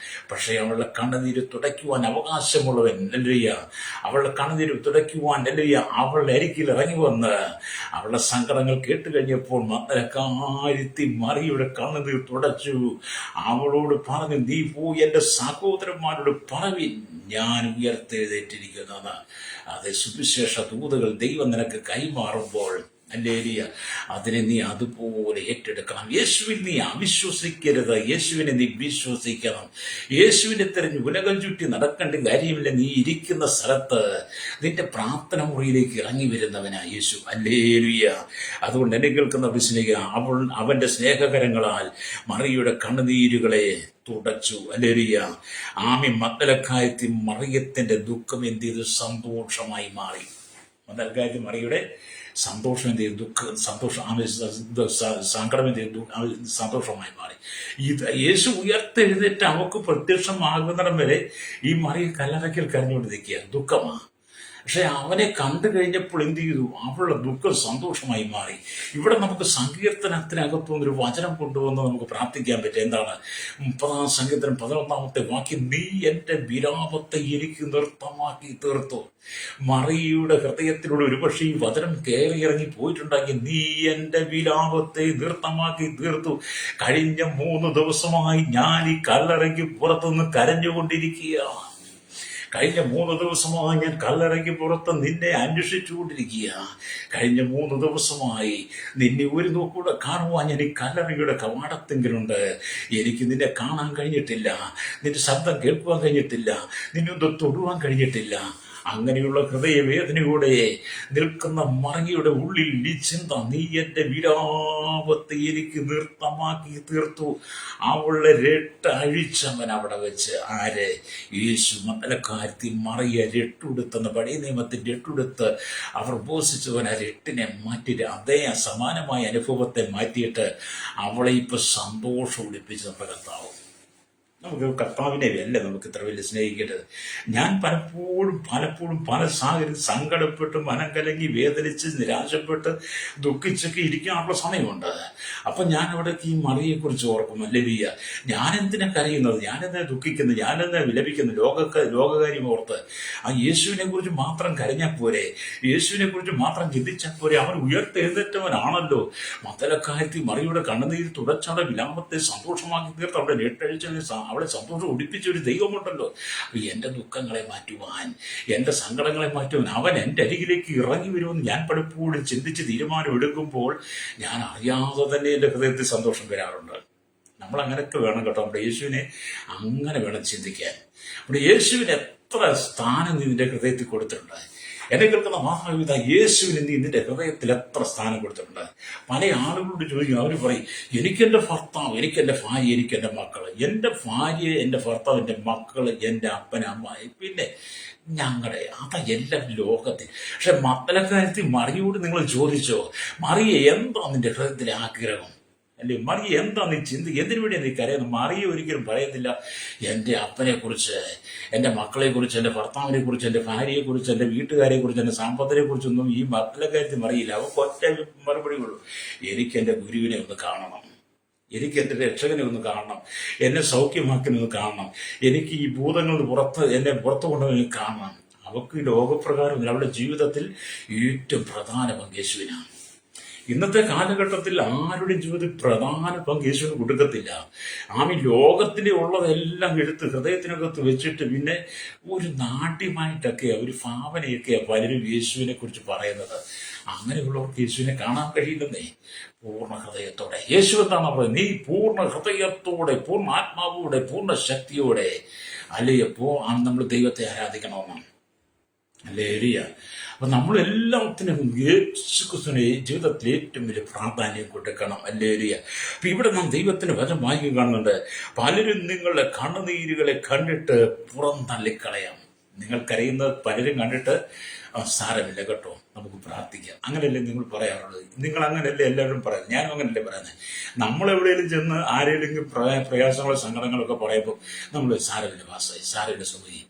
പക്ഷേ അവളുടെ കണ്ണുനീര് തുടയ്ക്കുവാൻ അവകാശമുള്ളവൻ അല്ലയ്യ, അവളുടെ കണ്ണുനീര് തുടയ്ക്കുവാൻ അല്ലയ്യ അവളുടെ അരികിൽ ഇറങ്ങി വന്ന് അവളുടെ സങ്കടങ്ങൾ കേട്ട് കഴിഞ്ഞപ്പോൾ മദ്ദലക്കായത്തിൽ മറിയയുടെ കണ്ണുനീർ തുടച്ചു. അവളോട് പറഞ്ഞു, നീ പോയി എന്റെ സഹോദരന്മാരോട് പറവിൻ, ഞാൻ ഉയർത്തെഴുന്നേറ്റിരിക്കുന്നത്. അത് സുവിശേഷ ദൂതകൾ ദൈവം നിനക്ക് കൈമാറുമ്പോൾ ഹല്ലേലൂയ, അതിനെ നീ അതുപോലെ ഏറ്റെടുക്കണം. യേശുവിൽ നീ അവിശ്വസിക്കരുത്, യേശുവിനെ നീ വിശ്വസിക്കണം. യേശുവിനെ തിരഞ്ഞ് ഉലകം ചുറ്റി നടക്കേണ്ട കാര്യമില്ല. നീ ഇരിക്കുന്ന സ്ഥലത്ത് നിന്റെ പ്രാർത്ഥന മുറിയിലേക്ക് ഇറങ്ങി വരുന്നവനാ യേശു. ഹല്ലേലൂയ. അതുകൊണ്ട് എന്നെ കേൾക്കുന്ന വിസ്മയിക്കുക, അവന്റെ സ്നേഹകരങ്ങളാൽ മറിയയുടെ കണ്ണുനീരുകളെ തുടച്ചു. ഹല്ലേലൂയ. ആമീൻ. മഗ്ദലക്കായത്തിൽ മറിയത്തിന്റെ ദുഃഖം എന്ത് ചെയ്തു? സന്തോഷമായി മാറി. മഗ്ദലക്കായത്തിൽ മറിയയുടെ സന്തോഷം എന്ത് ചെയ്തു? സങ്കടം എന്ത് ചെയ്തു? സന്തോഷമായി മാറി. ഇത് യേശു ഉയർത്തെഴുന്നേറ്റ് അവക്ക് പ്രത്യക്ഷമാകുന്നിടം വരെ ഈ മറിയ കല്ലറയ്ക്കൽ കരഞ്ഞുകൊണ്ട് നിൽക്കുക. ദുഃഖമാ. പക്ഷെ അവനെ കണ്ടു കഴിഞ്ഞപ്പോൾ എന്ത് ചെയ്തു? അവളുടെ ദുഃഖം സന്തോഷമായി മാറി. ഇവിടെ നമുക്ക് സങ്കീർത്തനത്തിനകത്തുനിന്ന് ഒരു വചനം കൊണ്ടുവന്ന് നമുക്ക് പ്രാർത്ഥിക്കാൻ പറ്റും. എന്താണ്? 30-ാം സങ്കീർത്തനം 11-ാമത്തെ വാക്യം, നീ എന്റെ വിലാപത്തെ എനിക്ക് നൃത്തമാക്കി തീർത്തു. മറിയയുടെ ഹൃദയത്തിലൂടെ ഒരുപക്ഷെ ഈ വചനം കയറി ഇറങ്ങി പോയിട്ടുണ്ടെങ്കിൽ, നീ എന്റെ വിലാപത്തെ നൃത്തമാക്കി തീർത്തു. കഴിഞ്ഞ 3 ദിവസമായി ഞാൻ ഈ കല്ലറയ്ക്ക് പുറത്തുനിന്ന് കരഞ്ഞുകൊണ്ടിരിക്കുക. കഴിഞ്ഞ 3 ദിവസമായി ഞാൻ കല്ലറയ്ക്ക് പുറത്ത് നിന്നെ അന്വേഷിച്ചുകൊണ്ടിരിക്കുക. കഴിഞ്ഞ 3 ദിവസമായി നിന്നെ ഒരു നോക്കൂടെ കാണുവാൻ ഞാൻ ഈ കല്ലറയുടെ കവാടത്തെങ്കിലുണ്ട്. എനിക്ക് നിന്നെ കാണാൻ കഴിഞ്ഞിട്ടില്ല, നിന്റെ ശബ്ദം കേൾക്കുവാൻ കഴിഞ്ഞിട്ടില്ല, നിന്നെ ഒന്ന് തൊടുവാൻ കഴിഞ്ഞിട്ടില്ല. അങ്ങനെയുള്ള ഹൃദയവേദനയോടെ നിൽക്കുന്ന മറിയയുടെ ഉള്ളിൽ ഈ ചിന്ത, നീ എന്റെ വിലാപത്തെ എനിക്ക് നൃത്തമാക്കി തീർത്തു. അവളുടെ രട്ട് അഴിച്ചവൻ അവിടെ വെച്ച്. ആര്? യേശു. മഗ്ദലക്കാരത്തി മറിയ രട്ടുടുത്തെന്ന് പഴയ നിയമത്തിൽ രട്ടുടുത്ത് അവർ ഉപസിച്ചവൻ ആ രട്ടിനെ മാറ്റി അതേ സമാനമായ അനുഭവത്തെ മാറ്റിയിട്ട് അവളെ ഇപ്പൊ സന്തോഷം ഒളിപ്പിച്ച് നമ്മുടെ കർത്താവ്. നമുക്ക് കർത്താവിനെ അല്ല നമുക്ക് ഇത്ര വലിയ സ്നേഹിക്കേണ്ടത്. ഞാൻ പലപ്പോഴും പല സാഹചര്യം സങ്കടപ്പെട്ട് മനം കലങ്ങി വേദനിച്ച് നിരാശപ്പെട്ട് ദുഃഖിച്ചൊക്കെ ഇരിക്കാനുള്ള സമയമുണ്ട്. അപ്പൊ ഞാൻ അവിടേക്ക് ഈ മറിയെക്കുറിച്ച് ഓർക്കും. ഹല്ലേലൂയ. ഞാനെന്തിനാ കരയുന്നത്? ഞാനെന്തിനാ ദുഃഖിക്കുന്നത്? ഞാനെന്തിനാ വിലപിക്കുന്നത്? ലോകകാര്യം ഓർത്ത് ആ യേശുവിനെ കുറിച്ച് മാത്രം കരഞ്ഞാൽ പോരെ? യേശുവിനെ കുറിച്ച് മാത്രം ചിന്തിച്ചാൽ പോരെ? അവൻ ഉയർത്തെഴുന്നേറ്റവനാണല്ലോ. മഗ്ദലക്കാരത്തി മറിയുടെ കണ്ണുനീർ തുടച്ചവരുടെ വിലാപത്തെ സന്തോഷമാക്കി തീർത്ത് അവിടെ രട്ടഴിച്ച അവളെ സന്തോഷം ഒടിപ്പിച്ച ഒരു ദൈവമുണ്ടല്ലോ. അപ്പൊ എന്റെ ദുഃഖങ്ങളെ മാറ്റുവാൻ, എന്റെ സങ്കടങ്ങളെ മാറ്റുവാൻ അവൻ എൻ്റെ അരികിലേക്ക് ഇറങ്ങി വരുമെന്ന് ഞാൻ പലപ്പോഴും ചിന്തിച്ച് തീരുമാനം എടുക്കുമ്പോൾ ഞാൻ അറിയാതെ തന്നെ എൻ്റെ ഹൃദയത്തിൽ സന്തോഷം വരാറുണ്ട്. നമ്മൾ അങ്ങനെയൊക്കെ വേണം കേട്ടോ. നമ്മുടെ യേശുവിനെ അങ്ങനെ വേണം ചിന്തിക്കാൻ. നമ്മുടെ യേശുവിന് എത്ര സ്ഥാനം നീ നിന്റെ ഹൃദയത്തിൽ കൊടുത്തിട്ടുണ്ട്. എന്നെ കേൾക്കുന്ന മഹാവിധ, യേശുവിന് നീ നിന്റെ ഹൃദയത്തിൽ എത്ര സ്ഥാനം കൊടുത്തിട്ടുണ്ട്. പല ആളുകളോട് ചോദിക്കും, അവർ പറയും, എനിക്കെന്റെ ഭർത്താവ്, എനിക്കെന്റെ ഭാര്യ, എനിക്കെന്റെ മക്കള്. എന്റെ ഭാര്യ, എന്റെ ഭർത്താവ്, എന്റെ മക്കള്, എന്റെ അപ്പൻ, അമ്മ, പിന്നെ ഞങ്ങളുടെ അതാ എല്ലാം ലോകത്തിൽ. പക്ഷെ മക്കളക്കാര്യത്തിൽ മറിയോട് നിങ്ങൾ ചോദിച്ചോ, മറിയ എന്താ നിന്റെ ഹൃദയത്തിലെ ആഗ്രഹം? അല്ലേ, മറിയ എന്താ നീ എന്തിനു വേണ്ടിയാണ് നീ കരയുന്നത്? മറിയ ഒരിക്കലും പറയത്തില്ല, എൻ്റെ അപ്പനെ കുറിച്ച്, എൻ്റെ മക്കളെ കുറിച്ച്, എൻ്റെ ഭർത്താവിനെ കുറിച്ച്, എൻ്റെ ഭാര്യയെ കുറിച്ച്, എൻ്റെ വീട്ടുകാരെ കുറിച്ച്, എൻ്റെ സമ്പത്തിനെ കുറിച്ചൊന്നും ഈ മക്കളെ കാര്യത്തിൽ മറിയില്ല. അവർക്ക് ഒറ്റ മറുപടി ഉള്ളൂ, എനിക്ക് എൻ്റെ ഗുരുവിനെ ഒന്ന് കാണണം, എനിക്ക് എൻ്റെ രക്ഷകനെ ഒന്ന് കാണണം, എന്നെ സൗഖ്യമാക്കിനൊന്ന് കാണണം, എനിക്ക് ഈ ഭൂതങ്ങൾ എന്നെ പുറത്തു കൊണ്ടുപോയി കാണണം. അവർക്ക് ലോകപ്രകാരം അവരുടെ ജീവിതത്തിൽ ഏറ്റവും പ്രധാന പങ്ക് യേശുവിനാണ്. ഇന്നത്തെ കാലഘട്ടത്തിൽ ആരുടെയും ജീവിതത്തിൽ പ്രധാന പങ്ക് യേശുവിന് കൊടുക്കത്തില്ല. ലോകത്തിലെ ഉള്ളതെല്ലാം എടുത്ത് ഹൃദയത്തിനകത്ത് വെച്ചിട്ട് പിന്നെ ഒരു നാട്യമായിട്ടൊക്കെയാ, ഒരു ഭാവനയൊക്കെയാ പലരും യേശുവിനെ കുറിച്ച് പറയുന്നത്. അങ്ങനെയുള്ളവർക്ക് യേശുവിനെ കാണാൻ കഴിയില്ലെന്നേ. പൂർണ്ണ ഹൃദയത്തോടെ യേശു എന്താണ് പറയുന്നത്? നീ പൂർണ്ണ ഹൃദയത്തോടെ, പൂർണ്ണ ആത്മാവോടെ, പൂർണ്ണ ശക്തിയോടെ അല്ലയപ്പോ നമ്മൾ ദൈവത്തെ ആരാധിക്കണമെന്നാണ്. അല്ലേ എലിയ? അപ്പൊ നമ്മളെല്ലാത്തിനും യേശുക്രിസ്തുവിനെ ജീവിതത്തിൽ ഏറ്റവും വലിയ പ്രാധാന്യം കൊടുക്കണം. അല്ലേ എലിയ? അപ്പൊ ഇവിടെ നാം ദൈവത്തിന്റെ വചനം വാങ്ങി കാണുന്നുണ്ട്, പലരും നിങ്ങളുടെ കണ്ണുനീരുകളെ കണ്ടിട്ട് പുറന്തള്ളിക്കളയാം. നിങ്ങൾ കരയുന്നത് പലരും കണ്ടിട്ട് സാരമില്ല കേട്ടോ, നമുക്ക് പ്രാർത്ഥിക്കാം, അങ്ങനെയല്ലേ നിങ്ങൾ പറയാറുള്ളത്? നിങ്ങൾ അങ്ങനെയല്ലേ എല്ലാവരും പറയാം? ഞാനും അങ്ങനെയല്ലേ പറയുന്നത്. നമ്മളെവിടെയെങ്കിലും ചെന്ന് ആരെങ്കിലും പ്രയാസങ്ങളോ സങ്കടങ്ങളൊക്കെ പറയുമ്പോൾ നമ്മൾ സാരമില്ല വാസായി, സാരമില്ല സുഖി,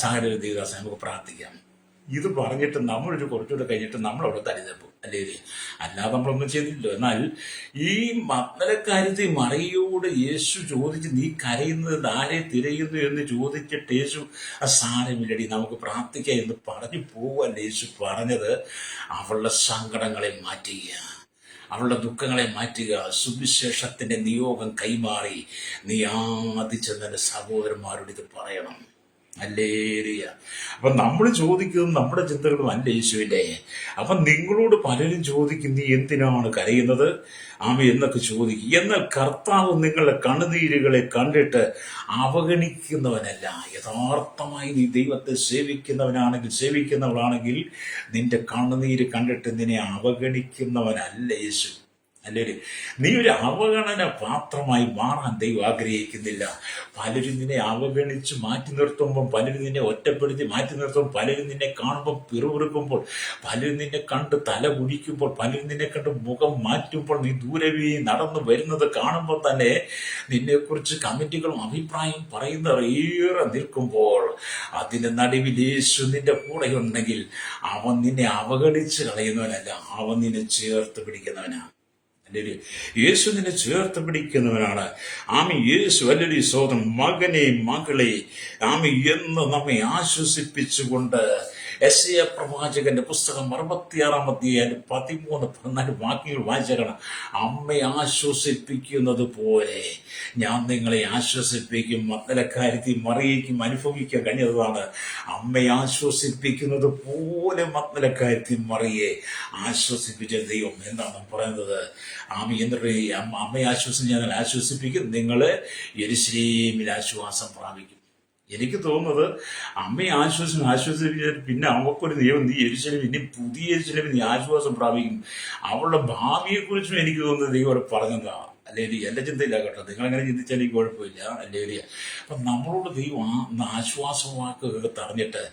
സാരമില്ല ദീർഘാസ, നമുക്ക് പ്രാർത്ഥിക്കാം. ഇത് പറഞ്ഞിട്ട് നമ്മളൊരു കുറച്ചുകൂടെ കഴിഞ്ഞിട്ട് നമ്മളവിടെ തരിതപ്പും. അല്ലേ? അല്ലാതെ നമ്മളൊന്നും ചെയ്തില്ലല്ലോ. എന്നാൽ ഈ മക്കളക്കാര്യത്തിൽ മറിയോട് യേശു ചോദിച്ച്, നീ കരയുന്നത് ആരെ തിരയുന്നു എന്ന് ചോദിച്ചിട്ട് യേശു സാരമില്ലടി, നമുക്ക് പ്രാർത്ഥിക്കാം എന്ന് പറഞ്ഞു പോവല്ലേ യേശു പറഞ്ഞത്? അവളുടെ സങ്കടങ്ങളെ മാറ്റുക, അവളുടെ ദുഃഖങ്ങളെ മാറ്റുക, സുവിശേഷത്തിന്റെ നിയോഗം കൈമാറി നീ ആദ്യം ചെന്നെ സഹോദരന്മാരോട് ഇത് പറയണം. അല്ലേരിയ. അപ്പൊ നമ്മൾ ചോദിക്കുന്നത് നമ്മുടെ ചിന്തകളും അല്ല യേശുവിന്റെ. അപ്പൊ നിങ്ങളോട് പലരും ചോദിക്കും, നീ എന്തിനാണ് കരയുന്നത് എന്നൊക്കെ ചോദിക്കും. എന്നാൽ കർത്താവ് നിങ്ങളുടെ കണ്ണുനീരുകളെ കണ്ടിട്ട് അവഗണിക്കുന്നവനല്ല. യഥാർത്ഥമായി നീ ദൈവത്തെ സേവിക്കുന്നവളാണെങ്കിൽ നിന്റെ കണ്ണുനീര് കണ്ടിട്ട് നിന്നെ അവഗണിക്കുന്നവനല്ല യേശു. അല്ലേ? നീ ഒരു അവഗണന പാത്രമായി മാറാൻ ദൈവം ആഗ്രഹിക്കുന്നില്ല. പലരും നിന്നെ അവഗണിച്ച് മാറ്റി നിർത്തുമ്പോൾ, പലരും നിന്നെ ഒറ്റപ്പെടുത്തി മാറ്റി നിർത്തുമ്പോൾ, പലരും നിന്നെ കാണുമ്പോൾ പിറുപിറുക്കുമ്പോൾ, പലരും നിന്നെ കണ്ട് തല കുടിക്കുമ്പോൾ, പലരും നിന്നെ കണ്ട് മുഖം മാറ്റുമ്പോൾ, നീ ദൂരെ നടന്നു വരുന്നത് കാണുമ്പോൾ തന്നെ നിന്നെക്കുറിച്ച് കമന്റുകളും അഭിപ്രായം പറയുന്നവർ ഏറെ നിൽക്കുമ്പോൾ, അതിന്റെ നടുവിൽ യേശു നിന്റെ കൂടെ ഉണ്ടെങ്കിൽ അവൻ നിന്നെ അവഗണിച്ച് കളയുന്നവനല്ല, അവൻ നിന്നെ ചേർത്ത് പിടിക്കുന്നവനാണ്. യേശു നിന്നെ ചേർത്ത് പിടിക്കുന്നവനാണ്. യേശു അല്ലൊരു സോദരൻ, മകനെ, മകളെ എന്ന് നമ്മെ ആശ്വസിപ്പിച്ചുകൊണ്ട് യെശയ്യാ പ്രവാചകന്റെ പുസ്തകം 66-ാം അധ്യായം 13-14 വാക്യങ്ങൾ വായിച്ചേക്കണം. അമ്മയെ ആശ്വസിപ്പിക്കുന്നത് പോലെ ഞാൻ നിങ്ങളെ ആശ്വസിപ്പിക്കും. മക്കളക്കാര്യത്തിൽ മറിയയ്ക്കും അനുഭവിക്കാൻ കഴിഞ്ഞതാണ്. അമ്മയെ ആശ്വസിപ്പിക്കുന്നത് പോലെ മക്കളക്കാര്യത്തിൽ മറിയെ ആശ്വസിപ്പിച്ച ദൈവം എന്താണ് പറയുന്നത്? എന്നിട്ട് അമ്മയെ ആശ്വസിപ്പിക്കും, നിങ്ങള് യെരൂശലേമിൽ ആശ്വാസം പ്രാപിക്കും. എനിക്ക് തോന്നുന്നത് അമ്മയെ ആശ്വസിപ്പിച്ചിട്ട് പിന്നെ അവക്കൊരു നിയമം, നീ യെരൂശലേം, ഇനി പുതിയ യെരൂശലേമിൽ നീ ആശ്വാസം പ്രാപിക്കും. അവളുടെ ഭാവിയെക്കുറിച്ചും എനിക്ക് തോന്നുന്നത് ദൈവം അവിടെ പറഞ്ഞതാണ്. അല്ലേ? എന്റെ ചിന്തയില്ല കേട്ടോ, നിങ്ങളെങ്ങനെ ചിന്തിച്ചാൽ എനിക്ക് കുഴപ്പമില്ല. അല്ലേ? അപ്പൊ നമ്മളോട് ദൈവം ആശ്വാസവാക്കൊക്കെ തറഞ്ഞിട്ട്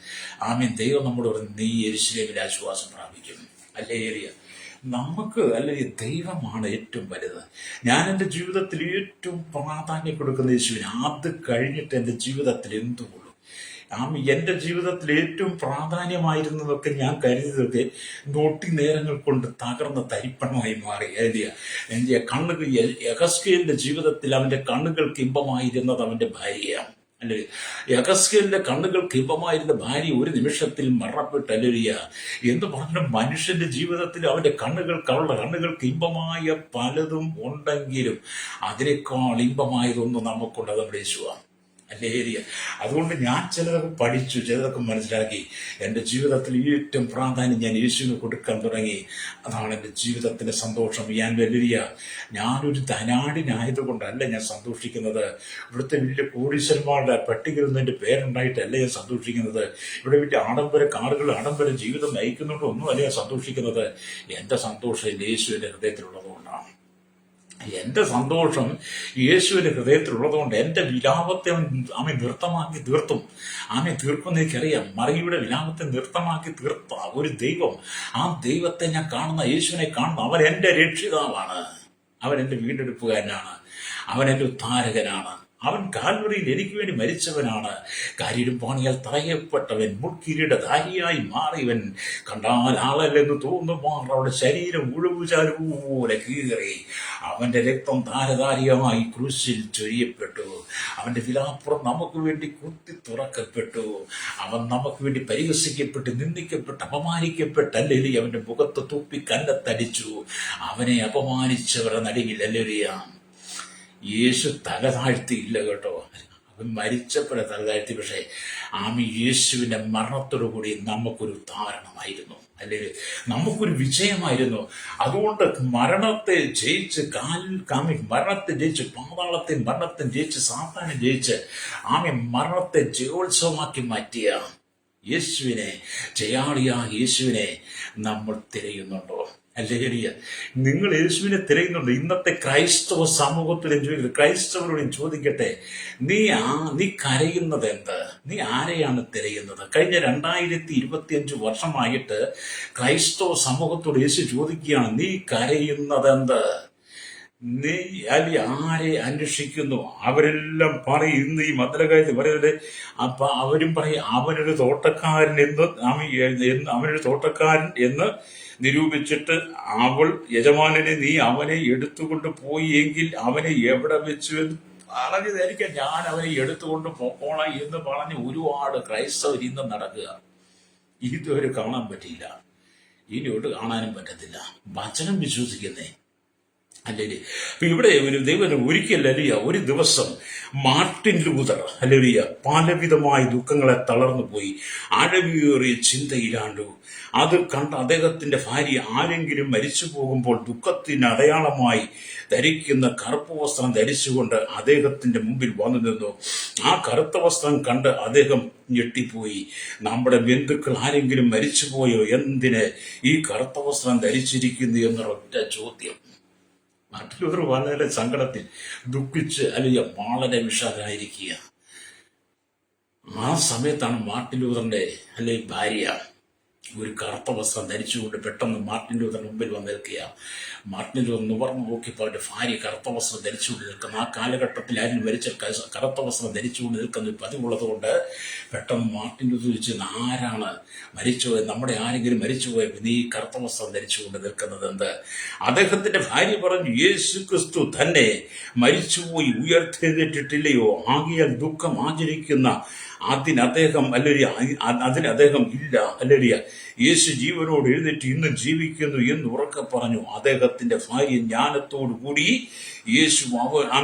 ദൈവം നമ്മോട് പറഞ്ഞു, നീ യെരൂശലേമിൽ ആശ്വാസം പ്രാപിക്കും. അല്ലേ? നമുക്ക് അല്ലെങ്കിൽ ദൈവമാണ് ഏറ്റവും വലുത്. ഞാൻ എൻ്റെ ജീവിതത്തിൽ ഏറ്റവും പ്രാധാന്യം കൊടുക്കുന്ന യേശുവിന്. അത് കഴിഞ്ഞിട്ട് എൻ്റെ ജീവിതത്തിൽ എന്തുകൊള്ളു? എൻ്റെ ജീവിതത്തിൽ ഏറ്റവും പ്രാധാന്യമായിരുന്നതൊക്കെ ഞാൻ കരുതിയതൊക്കെ നൊട്ടി നേരങ്ങൾ കൊണ്ട് തകർന്ന തരിപ്പണമായി മാറി. എൻ്റെ കണ്ണുകൾ, യെഹെസ്കേലിന്റെ ജീവിതത്തിൽ അവന്റെ കണ്ണുകൾക്ക് ഇമ്പമായിരുന്നത് അവന്റെ ഭാര്യയാണ്. അല്ലേ? യഹസ്കേലിന്റെ കണ്ണുകൾക്ക് ഇമ്പമായിരുന്ന ഭാര്യ ഒരു നിമിഷത്തിൽ മരണപ്പെട്ട്, അല്ലേലൂയ. എന്ന് പറഞ്ഞ മനുഷ്യന്റെ ജീവിതത്തിൽ അവളുടെ കണ്ണുകൾക്ക് ഇമ്പമായ പലതും ഉണ്ടെങ്കിലും അതിനേക്കാൾ ഇമ്പമായതൊന്നും നമുക്കുണ്ട്, അത് നമ്മുടെ യേശുവാണ്. അല്ലേരിയ. അതുകൊണ്ട് ഞാൻ ചിലതൊക്കെ പഠിച്ചു, ചിലതൊക്കെ മനസ്സിലാക്കി. എൻ്റെ ജീവിതത്തിൽ ഏറ്റവും പ്രാധാന്യം ഞാൻ യേശുവിന് കൊടുക്കാൻ തുടങ്ങി. അതാണ് എൻ്റെ ജീവിതത്തിൻ്റെ സന്തോഷം. ഞാനൊരു ധനാടിനായതുകൊണ്ടല്ല ഞാൻ സന്തോഷിക്കുന്നത്. ഇവിടുത്തെ വലിയ കോടീശ്വരന്മാരുടെ പട്ടികയിൽ നിന്ന് എൻ്റെ പേരുണ്ടായിട്ടല്ല ഞാൻ സന്തോഷിക്കുന്നത്. ഇവിടെ വലിയ ആഡംബര കാറുകൾ, ആഡംബര ജീവിതം നയിക്കുന്നുണ്ടൊന്നുമല്ല ഞാൻ സന്തോഷിക്കുന്നത്. എൻ്റെ സന്തോഷം യേശുവിൻ്റെ ഹൃദയത്തിലുള്ളതുകൊണ്ടാണ്. എൻ്റെ സന്തോഷം യേശുവിൻ്റെ ഹൃദയത്തിലുള്ളതുകൊണ്ട് എൻ്റെ വിലാപത്തെ അവൻ നൃത്തമാക്കി തീർത്തും. അവനെ തീർക്കുമെന്ന് എനിക്കറിയാം. മറിയുടെ വിലാപത്തെ നൃത്തമാക്കി തീർത്ത ഒരു ദൈവം, ആ ദൈവത്തെ ഞാൻ കാണുന്ന, യേശുവിനെ കാണുന്ന, അവൻ എൻ്റെ രക്ഷിതാവാണ്. അവൻ എൻ്റെ വീണ്ടെടുപ്പുകാരനാണ്. അവൻ എൻ്റെ ഉദ്ധാരകനാണ്. അവൻ കാൽവറിയിൽ എനിക്ക് വേണ്ടി മരിച്ചവനാണ്. പാണിയാൽ തറയപ്പെട്ടവൻ, മുൾക്കിരീടധാരിയായി മാറിയവൻ, കണ്ടാൽ ആളല്ലെന്ന് തോന്നുമാർ അവരുടെ ശരീരം ഉഴവുചാലുപോലെ കീറി. അവന്റെ രക്തം ധാരധാരിയായി ക്രൂശിൽ ചൊരിയപ്പെട്ടു. അവന്റെ വിലാപ്പുറം നമുക്ക് വേണ്ടി കുത്തി തുറക്കപ്പെട്ടു. അവൻ നമുക്ക് വേണ്ടി പരിഹസിക്കപ്പെട്ട്, നിന്ദിക്കപ്പെട്ട്, അപമാനിക്കപ്പെട്ടല്ലേ അവന്റെ മുഖത്ത് തുപ്പി കല്ലത്തടിച്ചു. അവനെ അപമാനിച്ചവരുടെ നടുവിൽ അല്ലേലിയ യേശു തല താഴ്ത്തിയില്ല കേട്ടോ. അവൻ മരിച്ചപ്പോഴെ തല താഴ്ത്തി. പക്ഷേ യേശുവിന്റെ മരണത്തോടുകൂടി നമുക്കൊരു ഉദ്ധാരണമായിരുന്നു, അല്ലെങ്കിൽ നമുക്കൊരു വിജയമായിരുന്നു. അതുകൊണ്ട് മരണത്തെ ജയിച്ച് മരണത്തെ ജയിച്ച്, മരണത്തെ ജയിച്ച്, സാത്താനെ ജയിച്ച് മരണത്തെ ജയോത്സവമാക്കി മാറ്റിയ യേശുവിനെ, ജയാളിയായ യേശുവിനെ നമ്മൾ തിരയുന്നുണ്ടോ? അല്ലേരിയ. നിങ്ങൾ യേശുവിനെ തിരയുന്നുണ്ട്. ഇന്നത്തെ ക്രൈസ്തവ സമൂഹത്തിൽ ക്രൈസ്തവരോട് ചോദിക്കട്ടെ, നീ കരയുന്നത് എന്ത്? നീ ആരെയാണ് തിരയുന്നത്? കഴിഞ്ഞ 2025 വർഷമായിട്ട് ക്രൈസ്തവ സമൂഹത്തോട് യേശു ചോദിക്കുകയാണ്, നീ കരയുന്നത് എന്ത്? നീ ആരെ അന്വേഷിക്കുന്നു? അവരെല്ലാം പറയും, ഇന്ന് ഈ മദ്രകാര്യത്തിൽ പറയുന്നത്, അപ്പൊ അവരും പറയും അവനൊരു തോട്ടക്കാരൻ എന്ന് നിരൂപിച്ചിട്ട് യജമാനനെ നീ അവനെ എടുത്തുകൊണ്ട് പോയി എങ്കിൽ അവനെ എവിടെ വെച്ചു എന്ന് പറഞ്ഞതായിരിക്കാം. ഞാൻ അവനെ എടുത്തുകൊണ്ട് പോകണം എന്ന് പറഞ്ഞ് ഒരുപാട് ക്രൈസ്തവർ ഇന്ന് നടക്കുക. ഇതുവരെ കാണാൻ പറ്റിയില്ല, ഇനിയോട്ട് കാണാനും പറ്റത്തില്ല. വചനം വിശ്വസിക്കുന്നേ അല്ലേ? അപ്പൊ ഇവിടെ ഒരു ദൈവം ഒരിക്കലല്ല, ഒരു ദിവസം മാർട്ടിൻ ലൂതർ അല്ലേലിയ പലവിധമായ ദുഃഖങ്ങളെ തളർന്നു പോയി, ആഴമേറിയ ചിന്തയിലാണ്ടു. അത് കണ്ട അദ്ദേഹത്തിന്റെ ഭാര്യ ആരെങ്കിലും മരിച്ചു പോകുമ്പോൾ ദുഃഖത്തിന് അടയാളമായി ധരിക്കുന്ന കറുപ്പ് വസ്ത്രം ധരിച്ചുകൊണ്ട് അദ്ദേഹത്തിന്റെ മുമ്പിൽ വന്നു നിന്നു. ആ കറുത്ത വസ്ത്രം കണ്ട് അദ്ദേഹം ഞെട്ടിപ്പോയി. നമ്മുടെ ബന്ധുക്കൾ ആരെങ്കിലും മരിച്ചുപോയോ? എന്തിന് ഈ കറുത്ത വസ്ത്രം ധരിച്ചിരിക്കുന്നു എന്നൊരൊറ്റ ചോദ്യം. മറ്റുള്ളവർ വളരെ സങ്കടത്തിൽ ദുഃഖിച്ച് അല്ലെങ്കിൽ വളരെ വിഷാദായിരിക്കുക. ആ സമയത്താണ് മാർട്ടിൻ ലൂതറിന്റെ അല്ലെങ്കിൽ ഭാര്യ ഒരു കറുത്ത വസ്ത്രം ധരിച്ചുകൊണ്ട് പെട്ടെന്ന് മാർട്ടിൻ ലൂതറിന് മുമ്പിൽ വന്ന് നിൽക്കുക. മാർട്ടിൻ ലൂതർ നിവർന്നു നോക്കിയപ്പോൾ അവരുടെ ഭാര്യ കറുത്ത വസ്ത്രം ധരിച്ചുകൊണ്ട് നിൽക്കുന്ന, ആ കാലഘട്ടത്തിൽ ആരും മരിച്ച കറുത്ത വസ്ത്രം ധരിച്ചുകൊണ്ട് നിൽക്കുന്ന പതിവുള്ളത് കൊണ്ട് പെട്ടെന്ന് മാർട്ടിൻ ലൂതർ ചോദിച്ചു, ആരാണ് മരിച്ചുപോയത്? നമ്മുടെ ആരെങ്കിലും മരിച്ചുപോയ നീ കറുത്ത വസ്ത്രം ധരിച്ചുകൊണ്ട് നിൽക്കുന്നത് എന്ത്? അദ്ദേഹത്തിന്റെ ഭാര്യ പറഞ്ഞു, യേശു ക്രിസ്തു തന്നെ മരിച്ചുപോയി ഉയർത്തെഴുന്നേറ്റിട്ടില്ലയോ? ആകിയാൽ ദുഃഖം ആചരിക്കുന്ന അതിന് അദ്ദേഹം ഇല്ല അല്ലേലിയ. യേശു ജീവനോട് എഴുന്നേറ്റ് ഇന്നും ജീവിക്കുന്നു എന്ന് ഉറക്കെ പറഞ്ഞു. അദ്ദേഹത്തിന്റെ ഭാര്യ ജ്ഞാനത്തോടു കൂടി യേശു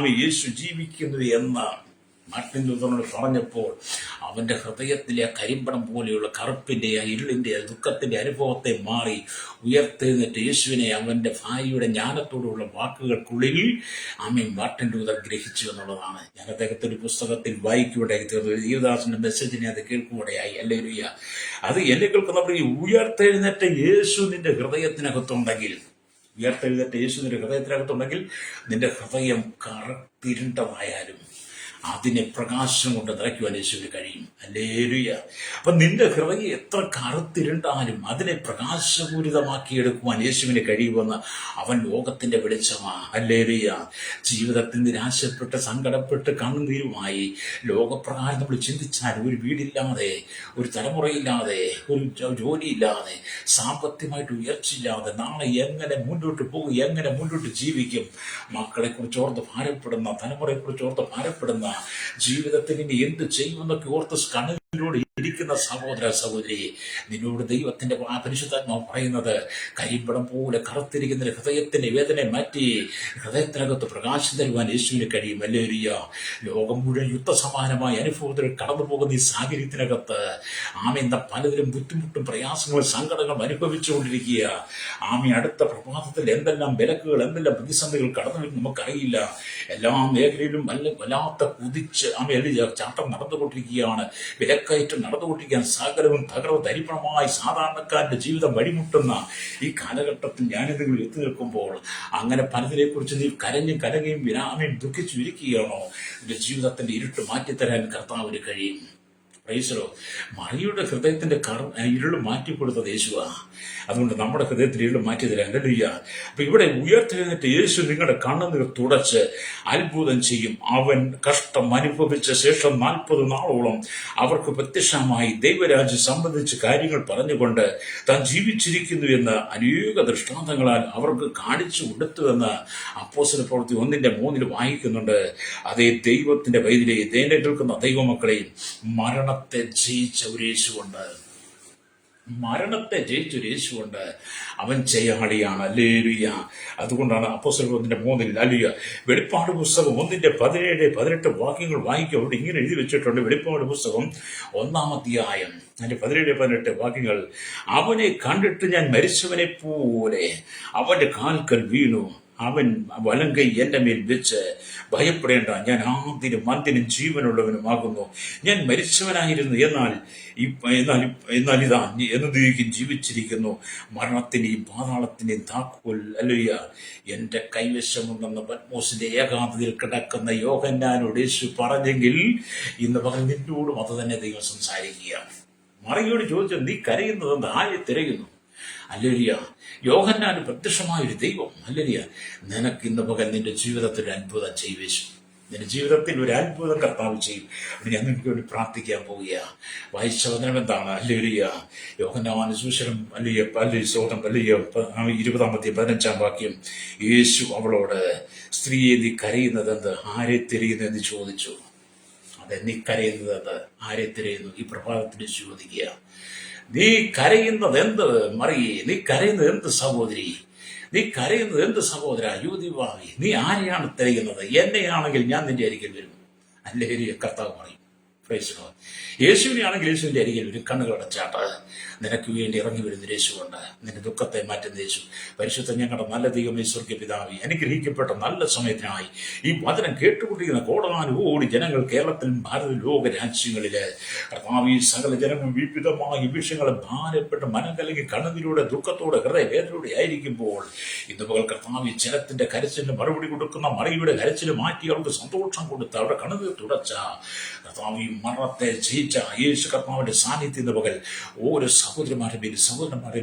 ജീവിക്കുന്നു എന്ന് മാർട്ടിൻ ലൂതറിനോട് പറഞ്ഞപ്പോൾ അവന്റെ ഹൃദയത്തിലെ കരിമ്പടം പോലെയുള്ള കറുപ്പിന്റെ, ഇരുളിന്റെ, ദുഃഖത്തിന്റെ അനുഭവത്തെ മാറി ഉയർത്തെഴുന്നേറ്റ് യേശുവിനെ അവന്റെ ഭാര്യയുടെ ജ്ഞാനത്തോടുള്ള വാക്കുകൾക്കുള്ളിൽ മാർട്ടിൻ ലൂതർ ഗ്രഹിച്ചു എന്നുള്ളതാണ്. ഞാൻ അദ്ദേഹത്തിന്റെ പുസ്തകത്തിൽ വായിക്കുകയുണ്ടായി തീർന്നു. ദേവദാസന്റെ മെസ്സേജിനെ അത് കേൾക്കുകയായി. അല്ലേലൂയ. അത് എന്നെ കേൾക്കുന്ന ഉയർത്തെഴുന്നേറ്റ യേശു നിന്റെ ഹൃദയത്തിനകത്തുണ്ടെങ്കിൽ, നിന്റെ ഹൃദയം കറുത്തിരുണ്ടമായാലും അതിനെ പ്രകാശം കൊണ്ട് നിറയ്ക്കുവാൻ യേശുവിന് കഴിയും. ഹല്ലേലൂയ. അപ്പൊ നിന്റെ ഹൃദയം എത്ര കറുത്തിരുണ്ടാലും അതിനെ പ്രകാശപൂരിതമാക്കി എടുക്കുവാൻ യേശുവിന് കഴിയുമെന്ന് അവൻ ലോകത്തിന്റെ വെളിച്ചമാണ്. ഹല്ലേലൂയ. ജീവിതത്തിൽ നിരാശപ്പെട്ട് സങ്കടപ്പെട്ട് കണ്ണുനീരുമായി ലോകപ്രകാരം നമ്മൾ ചിന്തിച്ചാൽ ഒരു വീടില്ലാതെ, ഒരു തലമുറയില്ലാതെ, ഒരു ജോലിയില്ലാതെ, സാമ്പത്തികമായിട്ട് ഉയർച്ചയില്ലാതെ നാളെ എങ്ങനെ മുന്നോട്ട് പോകും, എങ്ങനെ മുന്നോട്ട് ജീവിക്കും, മക്കളെ കുറിച്ച് ഓർത്ത് ഭാരപ്പെടുന്ന, തലമുറയെ കുറിച്ച് ഓർത്ത് ഭാരപ്പെടുന്ന ജീവിതത്തിൽ ഇനി എന്ത് ചെയ്യുമെന്നൊക്കെ ഓർത്ത് കണ്ണുകളിലൂടെ ഇരിക്കുന്ന സഹോദര സഹോദരി, നിന്നോട് ദൈവത്തിന്റെ പരിശുദ്ധാത്മാവ് പറയുന്നത്, കരിമ്പടം പോലെ കറുത്തിരിക്കുന്ന ഹൃദയത്തിന്റെ വേദന മാറ്റി ഹൃദയത്തിനകത്ത് പ്രകാശം തരുവാൻ യേശുവിന് കഴിയും. ഹല്ലേലൂയ. ലോകം മുഴുവൻ യുദ്ധസമാനമായ അനുഭവത്തിൽ കടന്നു പോകുന്ന ഈ സാഹചര്യത്തിനകത്ത് ഇന്ന് പലതിലും ബുദ്ധിമുട്ടും പ്രയാസങ്ങളും സങ്കടങ്ങളും അനുഭവിച്ചുകൊണ്ടിരിക്കുക. അടുത്ത പ്രഭാതത്തിൽ എന്തെല്ലാം വിലക്കുകൾ, എന്തെല്ലാം പ്രതിസന്ധികൾ കടന്നു വരും നമുക്കറിയില്ല. എല്ലാ മേഖലയിലും വല്ലാത്ത കുതിച്ച് ചാട്ടം നടന്നുകൊണ്ടിരിക്കുകയാണ്. വിലക്കയറ്റം നടന്നുകൊണ്ടിരിക്കുകയാണ്. സകലവും തകർവ് തരിപ്പണമായി സാധാരണക്കാരന്റെ ജീവിതം വഴിമുട്ടുന്ന ഈ കാലഘട്ടത്തിൽ ഞാനിതെങ്കിലും എത്തി നിൽക്കുമ്പോൾ അങ്ങനെ പലതിനെ കുറിച്ച് നീ കരഞ്ഞും കലകയും ദുഃഖിച്ചു ഇരിക്കുകയാണോ? നിന്റെ ജീവിതത്തിന്റെ ഇരുട്ട് മാറ്റിത്തരാൻ കർത്താവിന് കഴിയും. പ്രൈസലോ. മറിയുടെ ഹൃദയത്തിന്റെ ഇരുള് മാറ്റിക്കൊടുത്തത് യേശുവാ. അതുകൊണ്ട് നമ്മുടെ ഹൃദയത്തിൽ ഇരുള് മാറ്റി തരാൻ. ഹല്ലേലൂയ. അപ്പൊ ഇവിടെ ഉയർത്തെഴുന്നേറ്റ് യേശു നിങ്ങളുടെ കണ്ണുനീർ തുടച്ച് അത്ഭുതം ചെയ്യും. അവൻ കഷ്ടം അനുഭവിച്ച ശേഷം 40 നാളോളം അവർക്ക് പ്രത്യക്ഷമായി ദൈവരാജ്യം സംബന്ധിച്ച് കാര്യങ്ങൾ പറഞ്ഞുകൊണ്ട് താൻ ജീവിച്ചിരിക്കുന്നു എന്ന് അനേക ദൃഷ്ടാന്തങ്ങളാൽ അവർക്ക് കാണിച്ചു കൊടുത്തുവെന്ന് അപ്പോസ്തല പ്രവൃത്തി 1:3 വായിക്കുന്നുണ്ട്. അതേ ദൈവത്തിന്റെ വൈദ്യരെ ദേനെ കേൾക്കുന്ന ദൈവമക്കളെയും മരണത്തെ ജയിച്ച ഒരു യേശുവുണ്ട്. മരണത്തെ ജയിച്ചൊരു യേശുവുണ്ട്. അവൻ ജയാളിയാണ്. ഹല്ലേലൂയ. അതുകൊണ്ടാണ് അപ്പോസ്തല പ്രവൃത്തി 3 ഹല്ലേലൂയ. വെളിപ്പാട് പുസ്തകം 1:17-18 വാക്യങ്ങൾ വായിക്കുക. അവിടെ ഇങ്ങനെ എഴുതി വെച്ചിട്ടുണ്ട്. വെളിപ്പാട് പുസ്തകം 1-ാം അധ്യായം അതിന്റെ 17-18 വാക്യങ്ങൾ. അവനെ കണ്ടിട്ട് ഞാൻ മരിച്ചവനെ പോലെ അവന്റെ കാൽക്കൽ വീണു. അവൻ വലങ്കൈ എന്റെ മേൽ വെച്ച്, ഭയപ്പെടേണ്ട, ഞാൻ ആദ്യനും അന്ത്യനും ജീവനുള്ളവനുമാകുന്നു. ഞാൻ മരിച്ചവനായിരുന്നു, എന്നാൽ ഇതാ എന്നേക്കും ജീവിച്ചിരിക്കുന്നു. മരണത്തിന്റെയും പാതാളത്തിന്റെയും താക്കോൽ ഹല്ലേലൂയ എന്റെ കൈവശമുണ്ടെന്ന് പത്മോസിന്റെ ഏകാന്തതയിൽ കിടക്കുന്ന യോഹന്നാനോട് യേശു പറഞ്ഞെങ്കിൽ ഇന്ന് പകൽ നിന്നോടും അത് തന്നെ ദൈവം സംസാരിക്കുകയാണ്. മറിയോട് ചോദിച്ചു, നീ കരയുന്നത് ആരെ തിരയുന്നു? ഹല്ലേലൂയ. യോഹന്നാന് പ്രത്യക്ഷമായൊരു ദൈവം. ഹല്ലേലൂയ. നിനക്ക് ഇന്ന് പകൽ നിന്റെ ജീവിതത്തിൽ ഒരു അത്ഭുതം ചെയ്യും. നിന്റെ ജീവിതത്തിൽ ഒരു അത്ഭുതം കർത്താവ് ചെയ്യും. ഞാൻ നിങ്ങൾക്ക് വേണ്ടി പ്രാർത്ഥിക്കാൻ പോവുക. വായിച്ച വചനം എന്താണ്? ഹല്ലേലൂയ. യോഹന്നാന്റെ സുവിശേഷം 20-15 വാക്യം. യേശു അവളോട്, സ്ത്രീയെ, നീ കരയുന്നതെന്ത്? ആരെ തിരയുന്നതെന്ന് ചോദിച്ചു. അതെ, നീ കരയുന്നതെന്ത്? ആരെ തിരയുന്നു? ഈ പ്രഭാതത്തിന് ചോദിക്കുക. നീ കരയുന്നത് എന്ത് മറിയേ? നീ കരയുന്നത് എന്ത് സഹോദരി? നീ കരയുന്നത് എന്ത് സഹോദര? യുവതിവാവി, നീ ആരെയാണ് തിരയുന്നത്? എന്നെയാണെങ്കിൽ ഞാൻ നിന്റെ അരികിൽ വരും. ഹല്ലേലൂയ. കർത്താവ് പറയും. Praise the Lord. യേശുവിനെ ആണെങ്കിൽ യേശുവിന്റെ അരികിൽ ഒരു കണ്ണുകളടച്ചാട്ട് നിനക്ക് വേണ്ടി ഇറങ്ങി വരുന്ന യേശുവുണ്ട്. നിന്റെ ദുഃഖത്തെ മാറ്റുന്ന യേശു. പരിശുദ്ധ ഞങ്ങളുടെ നല്ല ദൈവമേ, സ്വർഗ്ഗ പിതാവേ, അനുഗ്രഹിക്കപ്പെട്ട നല്ല സമയത്തിനായി ഈ വചനം കേട്ടുകൊണ്ടിരിക്കുന്ന കോടാനുകോടി ജനങ്ങൾ കേരളത്തിലും ഭാരത ലോക രാജ്യങ്ങളില് കർത്താവ്, ഈ സകല ജനങ്ങൾ വിവിധമായ വിഷയങ്ങളെ ഭാരപ്പെട്ട് മനം കലങ്ങി കണ്ണുനീരോടെ ദുഃഖത്തോടെ ഹൃദയവേദനയോടെ ആയിരിക്കുമ്പോൾ ഇന്ന് പകൽ കർത്താവ് ജനത്തിന്റെ കരച്ചിലിന് മറുപടി കൊടുക്കുന്ന മറിയുടെ കരച്ചിൽ മാറ്റി അവർക്ക് സന്തോഷം കൊടുത്ത് അവരുടെ കണ്ണുനീർ തുടച്ച കർത്താവ്, ഈ മരണത്തെ ജയിച്ച യേശു കർത്താവിന്റെ സാന്നിധ്യത്തിന്റെ പകൽ ഓരോ സഹോദരന്മാരുടെ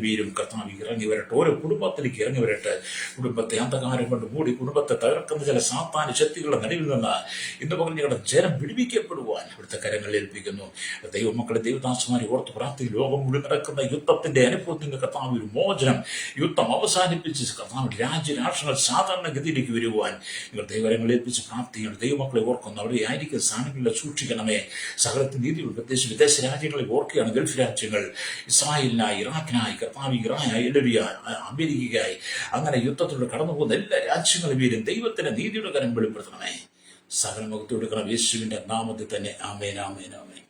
പേരും കർത്താവ് ഇറങ്ങി വരട്ടെ. ഓരോ കുടുംബത്തിലേക്ക് ഇറങ്ങി വരട്ടെ. കുടുംബത്തെ അന്ധകാരം കൊണ്ട് മൂടി കുടുംബത്തെ തകർക്കുന്ന ചില സാത്താന്യ ശക്തികളുടെ നടുവിൽ നിന്ന് ഇന്ന് പകൽ ഞങ്ങളുടെ ജനം വിടുവിക്കപ്പെടുവാൻ ഇവിടുത്തെ കരങ്ങളിൽ ഏൽപ്പിക്കുന്നു. ദൈവമക്കളെ, ദൈവദാസന്മാരെ ഓർത്ത് പ്രാർത്ഥിക്കും. ലോകം മുഴുവൻ നടക്കുന്ന യുദ്ധത്തിന്റെ അനുഭവത്തിന്റെ കർത്താവ് ഒരു മോചനം, യുദ്ധം അവസാനിപ്പിച്ച് കർത്താവ് രാജ്യരാഷ്ട്രങ്ങൾ സാധാരണഗതിയിലേക്ക് വരുവാൻ നിങ്ങൾ ദൈവകരങ്ങളിൽ ഏൽപ്പിച്ച് പ്രാർത്ഥിക്കണം. ദൈവമക്കളെ ഓർക്കുന്നു. അവിടെ ആയിരിക്കുന്ന സ്ഥാനങ്ങളിൽ സൂക്ഷിക്കണമേ. സകലത്തിൽ നീതിയുള്ള പ്രത്യേകിച്ച് വിദേശ രാജ്യങ്ങളിൽ ഓർക്കുകയാണ്. ഗൾഫ് രാജ്യങ്ങൾ, ഇസ്രായേലിനായി, ഇറാഖിനായി, കർത്താവ് ഇറാനായി, അമേരിക്കയ്ക്കായി, അങ്ങനെ യുദ്ധത്തിലൂടെ കടന്നു പോകുന്ന എല്ലാ രാജ്യങ്ങളും പേരും ദൈവത്തിന്റെ നീതിയുടെ കരം വെളിപ്പെടുത്തണമേ. സകല മുഖത്ത് കൊടുക്കണം യേശുവിന്റെ നാമത്തിൽ തന്നെ. ആമേൻ, ആമേൻ, ആമേൻ.